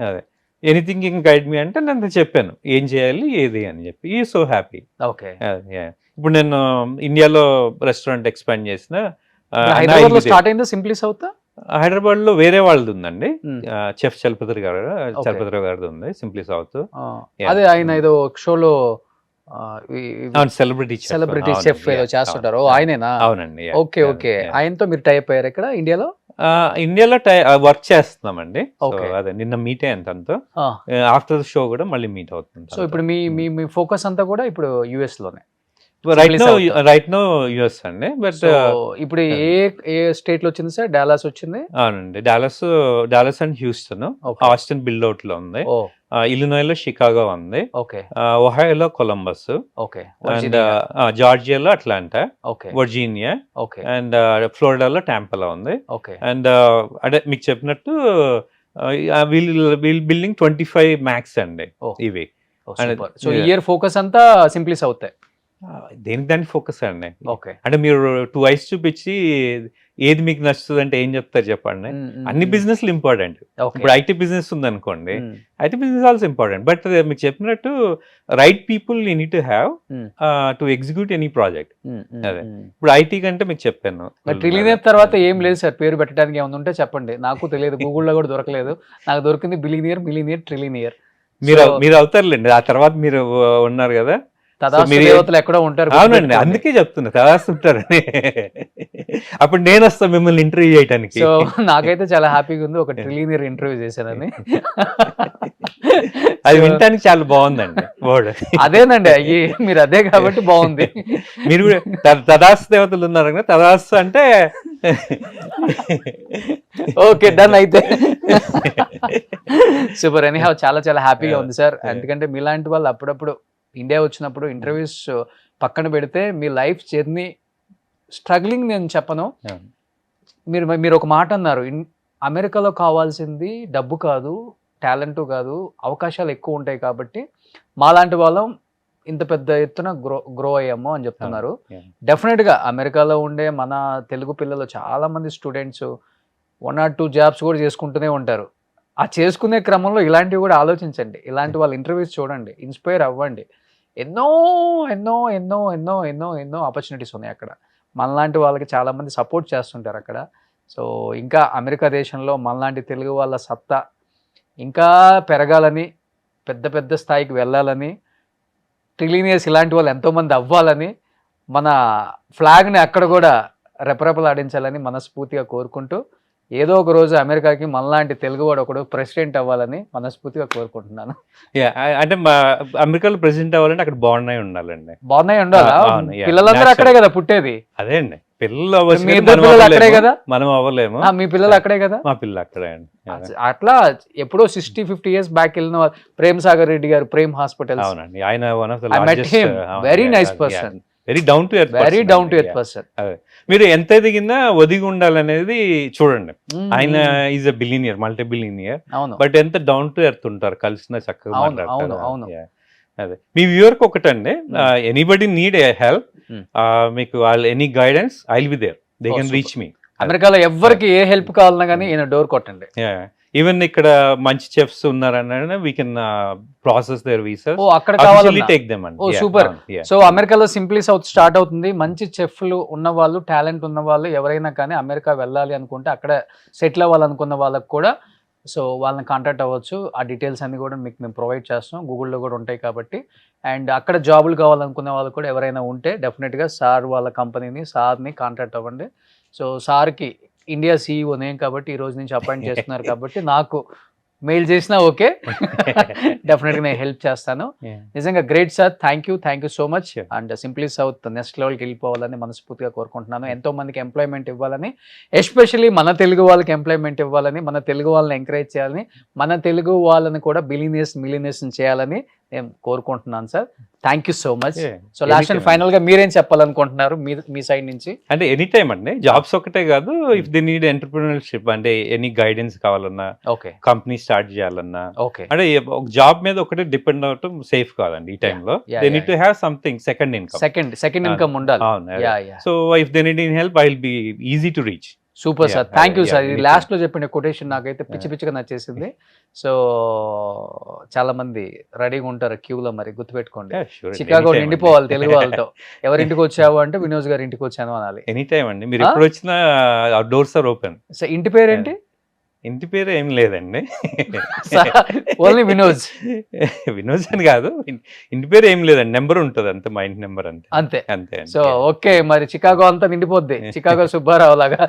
అదే ఎనీథింగ్ ఇన్ గైడ్ మీ అంటే నేను చెప్పాను ఏం చేయాలి ఏది అని చెప్పి. ఈ సో హ్యాపీ. ఓకే. ఇప్పుడు నేను ఇండియాలో రెస్టారెంట్ ఎక్స్పాండ్ చేసిన, స్టార్ట్ అయిందో సింప్లీ సౌత్, హైదరాబాద్ లో వేరే వాళ్ళది ఉందండి, చెఫ్ చలపతి గారిది ఉంది, సింప్లీ సౌత్. అదే ఆయన ఏదో షోలో సెలబ్రిటీ చెఫ్ ఏదో చేస్తుంటారు, ఆయనేనా? అవునండి. ఓకే. ఆయనతో మీరు టైప్ అయ్యారు ఇక్కడ ఇండియాలో? ఇండియాలో వర్క్ చేస్తున్నామండి. అదే నిన్న మీట్ అయ్యాను తనతో, ఆఫ్టర్ ద షో కూడా మళ్ళీ మీట్ అవుతుంది. సో ఇప్పుడు మీ ఫోకస్ అంతా కూడా ఇప్పుడు యుఎస్ లోనే? రైట్ నో యుఎస్ అండి. బట్ ఇప్పుడు ఏ స్టేట్ లో వచ్చింది సార్? డాలస్ వచ్చింది. అవునండి, Dallas and Houston, Austin build out లో ఉంది, ఇలినాయ్ లో షికాగో ఉంది, ఒహాయోలో కొలంబస్, అండ్ జార్జియాలో అట్లాంటా, వర్జీనియా, అండ్ ఫ్లోరిడాలో టాంపాలో ఉంది. అండ్ అంటే మీకు చెప్పినట్టు వీల్ బిల్డింగ్ 25 max అండి ఇవి. సో ఇయర్ ఫోకస్ అంతా సింప్లీ సౌత్. దేనికి దానికి ఫోకస్ అండి. అంటే మీరు 2 eyes చూపించి ఏది మీకు నచ్చుతుంది అంటే ఏం చెప్తారు చెప్పండి. అన్ని బిజినెస్లు ఇంపార్టెంట్. ఇప్పుడు ఐటీ బిజినెస్ ఉంది అనుకోండి, IT business also important, but మీకు చెప్పినట్టు right people you need to have to execute any project. అదే ఇప్పుడు ఐటీ కంటే మీకు చెప్పాను. ట్రిలియనర్ తర్వాత ఏం లేదు సార్, పేరు పెట్టడానికి ఏమైనా ఉంటే చెప్పండి, నాకు తెలియదు, గూగుల్లో కూడా దొరకలేదు, నాకు దొరికింది బిలియనియర్, మిలియనియర్, ట్రిలియనియర్. మీరు అవుతారులేండి, ఆ తర్వాత మీరు ఉన్నారు కదా, ఎక్కడో ఉంటారు. అవునండి, అందుకే చెప్తున్నా తదాస్తు ఉంటారని. అప్పుడు నేను వస్తాను మిమ్మల్ని ఇంటర్వ్యూ చేయడానికి. సో నాకైతే చాలా హ్యాపీగా ఉంది, ఒక ట్రిలియనర్ ఇంటర్వ్యూ చేశానని. అది వినటానికి చాలా బాగుందండి వర్డ్. అదేనండి, అయ్యి మీరు అదే కాబట్టి బాగుంది. మీరు తదాస్తు దేవతలు ఉన్నారు కదా, తదాస్తు అంటే ఓకే డన్ అయితే. సూపర్. ఎనీహౌ చాలా హ్యాపీగా ఉంది సార్, ఎందుకంటే మీలాంటి వాళ్ళు అప్పుడప్పుడు ఇండియా వచ్చినప్పుడు ఇంటర్వ్యూస్ పక్కన పెడితే మీ లైఫ్ జర్నీ స్ట్రగ్లింగ్ నేను చెప్పను. Yeah. మీరు ఒక మాట అన్నారు, అమెరికాలో కావాల్సింది డబ్బు కాదు, టాలెంట్ కాదు, అవకాశాలు ఎక్కువ ఉంటాయి కాబట్టి మాలాంటి వాళ్ళం ఇంత పెద్ద ఎత్తున గ్రో అయ్యాము అని చెప్తున్నారు. Yeah. డెఫినెట్గా అమెరికాలో ఉండే మన తెలుగు పిల్లలు చాలా మంది స్టూడెంట్స్ 1 or 2 జాబ్స్ కూడా చేసుకుంటూనే ఉంటారు. ఆ చేసుకునే క్రమంలో ఇలాంటివి కూడా ఆలోచించండి, ఇలాంటి వాళ్ళ ఇంటర్వ్యూస్ చూడండి, ఇన్స్పైర్ అవ్వండి. ఎన్నో ఎన్నో ఎన్నో ఎన్నో ఎన్నో ఎన్నో ఆపర్చునిటీస్ ఉన్నాయి అక్కడ. మనలాంటి వాళ్ళకి చాలామంది సపోర్ట్ చేస్తుంటారు అక్కడ. సో ఇంకా అమెరికా దేశంలో మనలాంటి తెలుగు వాళ్ళ సత్తా ఇంకా పెరగాలని, పెద్ద పెద్ద స్థాయికి వెళ్ళాలని, ట్రిలినియస్ ఇలాంటి వాళ్ళు ఎంతోమంది అవ్వాలని, మన ఫ్లాగ్ని అక్కడ కూడా రెపరెపలాడించాలని మనస్ఫూర్తిగా కోరుకుంటూ, ఏదో ఒక రోజు అమెరికాకి మనలాంటి తెలుగువాడు ఒకడు ప్రెసిడెంట్ అవ్వాలని మనస్ఫూర్తిగా కోరుకుంటున్నాను. అంటే అమెరికాలో ప్రెసిడెంట్ అవ్వాలంటే అక్కడ బాగున్నాయి ఉండాలండి. బాగున్నాయి ఉండాలా? అవును, yeah. పిల్లలందరూ అక్కడే కదా పుట్టేది. అదే అండి, పిల్లలు మీ అవ్వచ్చు, ఇద్దరు పిల్లలు అక్కడే కదా, మనం అవ్వలేము. మీ పిల్లలు అక్కడే కదా. మా పిల్లలు అక్కడే అండి. అట్లా ఎప్పుడో 60-50 years బ్యాక్ వెళ్ళిన వాళ్ళు, ప్రేమ్ సాగర్ రెడ్డి గారు, ప్రేమ్ హాస్పిటల్. అవునండి, ఆయన one of the I met him. Very nice person. Very down to earth, very down to earth person. మీరు ఎంత ఎదిగినా ఒదిగి ఉండాలనేది చూడండి. ఆయన is a billionaire, multi billionaire, అవును బట్ ఎంత డౌన్ టు ఎర్త్ ఉంటారు, కలిసిన చక్కగా అవును మాట్లాడతారు. అవును అవును. Yeah. అదే మీ వ్యూవర్ కి ఒకటండి, ఎనీబడి నీడ్ హెల్ప్, మీకు వాళ్ళు any guidance, I will be there, they can reach me. అమెరికాలో ఎవరికి ఏ హెల్ప్ కావాలన్నా కానీ ఈయన డోర్ కొట్టండి. ఈవెన్ ఇక్కడ మంచి చెఫ్స్ ఉన్నారన్న we can process their visas, oh అక్కడ కావాలన్నా టేక్ దెమ్ అండి. Oh super. సో అమెరికాలో సింప్లీ సౌత్ స్టార్ట్ అవుతుంది. మంచి చెఫ్లు ఉన్న వాళ్ళు, టాలెంట్ ఉన్న వాళ్ళు ఎవరైనా కానీ అమెరికా వెళ్ళాలి అనుకుంటే, అక్కడ సెటిల్ అవ్వాలనుకున్న వాళ్ళకి కూడా సో వాళ్ళని కాంటాక్ట్ అవ్వచ్చు. ఆ డీటెయిల్స్ అన్ని కూడా మీకు మేము ప్రొవైడ్ చేస్తాం, గూగుల్లో కూడా ఉంటాయి కాబట్టి. అండ్ అక్కడ జాబులు కావాలనుకునే వాళ్ళు కూడా ఎవరైనా ఉంటే డెఫినెట్గా సార్ వాళ్ళ కంపెనీని, సార్ని కాంటాక్ట్ అవ్వండి. సో సార్కి ఇండియా CEO నేను కాబట్టి ఈ రోజు నుంచి అపాయింట్ చేస్తున్నారు కాబట్టి నాకు మెయిల్ చేసినా ఓకే, డెఫినెట్గా నేను హెల్ప్ చేస్తాను. నిజంగా great sir, thank you so much. And simply south next లెవెల్కి వెళ్ళిపోవాలని మనస్ఫూర్తిగా కోరుకుంటున్నాను. ఎంతో మందికి ఎంప్లాయ్మెంట్ ఇవ్వాలని, ఎస్పెషల్లీ మన తెలుగు వాళ్ళకి ఎంప్లాయ్మెంట్ ఇవ్వాలని, మన తెలుగు వాళ్ళని ఎంకరేజ్ చేయాలని, మన తెలుగు వాళ్ళని కూడా మిలినియర్స్ చేయాలని నేను కోరుకుంటున్నాను sir. Thank you so much. So last and final గా మీరేం చెప్పాలనుకుంటున్నారు మీ సైడ్ నుంచి? అంటే ఎనీ టైం అండి, జాబ్స్ ఒకటే కాదు, ఇఫ్ దే నీడ్ ఎంటర్‌ప్రెన్యూర్‌షిప్, అంటే ఎనీ గైడెన్స్ కావాలన్నా, ఓకే కంపెనీ స్టార్ట్ చేయాలన్నా, ఓకే, అంటే ఒక జాబ్ మీద ఒకటే డిపెండ్ అవటం సేఫ్ కాదండి ఈ టైంలో. They need to have something second income, second income ఉండాలి. So if they need in help, I will be easy to reach. Super sir, thank you sir. ఇది లాస్ట్ లో చెప్పిన కొటేషన్ నాకైతే పిచ్చిగా నచ్చేసింది. సో చాలా మంది రెడీగా ఉంటారు క్యూలో, మరి గుర్తుపెట్టుకోండి. చికాగో నిండిపోవాలి తెలుగు వాళ్ళతో. ఎవరింటికి వచ్చావు అంటే వినోద్ గారి ఇంటికి వచ్చాను అనాలి. ఎనీ టైం అండి, మీరు ఎప్పుడు వచ్చినా డోర్స్ ఆర్ ఓపెన్. సో ఇంటి పేరేంటి? ఇంటి పేరు ఏం లేదండి, ఓన్లీ వినోద్. వినోద్ అని కాదు, ఇంటి పేరు ఏం లేదండి, నెంబర్ ఉంటుంది అంతే, మా ఇంటి నెంబర్ అంతే అంతే అంతే. సో ఓకే, మరి చికాగో అంతా నిండిపోద్ది, చికాగో సుబ్బారావు లాగా.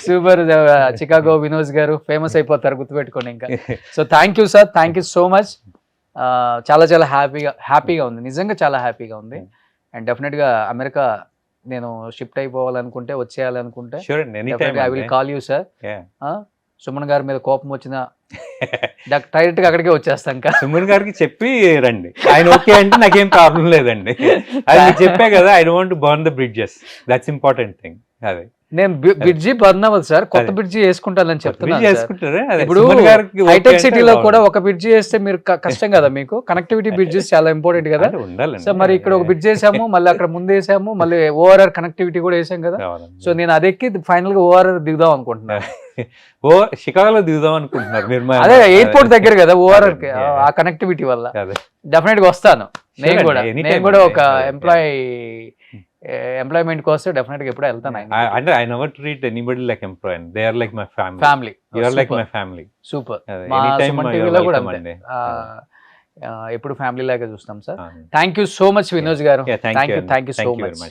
సూపర్, చికాగో వినోద్ గారు ఫేమస్ అయిపోతారు, గుర్తుపెట్టుకోండి ఇంకా. So thank you sir, thank you so much. చాలా చాలా హ్యాపీగా ఉంది, నిజంగా చాలా హ్యాపీగా ఉంది. అండ్ డెఫినెట్గా అమెరికా నేను షిఫ్ట్ అయిపోవాలనుకుంటే, వచ్చేయాలనుకుంటే I will call you sir. Suman garu మీద కోపం వచ్చినా డైరెక్ట్ గా అక్కడికే వచ్చేస్తాం. ఇంకా సుమన్ గారికి చెప్పి రండి, ఆయన ఓకే అంటే నాకేం ప్రాబ్లం లేదండి. అది చెప్పే కదా, I don't want to burn the bridges, that's important thing. అదే నేను బ్రిడ్జి బర్న్ అవ్వదు సార్, కొత్త బ్రిడ్జి వేసుకుంటానని చెప్తున్నాను. ఇప్పుడు ఇప్పుడు హైటెక్ సిటీలో కూడా ఒక బ్రిడ్జి వేస్తే మీరు కష్టం కదా, మీకు కనెక్టివిటీ బ్రిడ్జెస్ చాలా ఇంపార్టెంట్ కదా. సో మరి ఇక్కడ ఒక బ్రిడ్జ్ వేసాము, మళ్ళీ అక్కడ ముందు వేసాము, మళ్ళీ ORR కనెక్టివిటీ కూడా వేసాం కదా. సో నేను అది ఎక్కి ఫైనల్ గా ORR దిగుదాం అనుకుంటున్నాను. షికాగోలో దిగుదాం అనుకుంటున్నారు మీరు? అదే ఎయిర్పోర్ట్ దగ్గర కదా ORR, ఆ కనెక్టివిటీ వల్ల డెఫినెట్ గా వస్తాను. నేను కూడా ఒక ఎంప్లాయ్మెంట్ కోసం డెఫినెట్ గా ఎప్పుడు వెళ్తాను. అంటే I never treat anybody like employee, they are like my family. You are like my family. Super. Any time టీవీలో కూడా అంతే, ఎప్పుడు ఫ్యామిలీ లాగా చూస్తాం sir. Thank you so much Vinod గారు, thank you so much.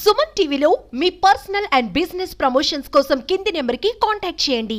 Suman టీవీలో మీ పర్సనల్ అండ్ బిజినెస్ ప్రమోషన్స్ కోసం కింది నెంబర్ కి కాంటాక్ట్ చేయండి.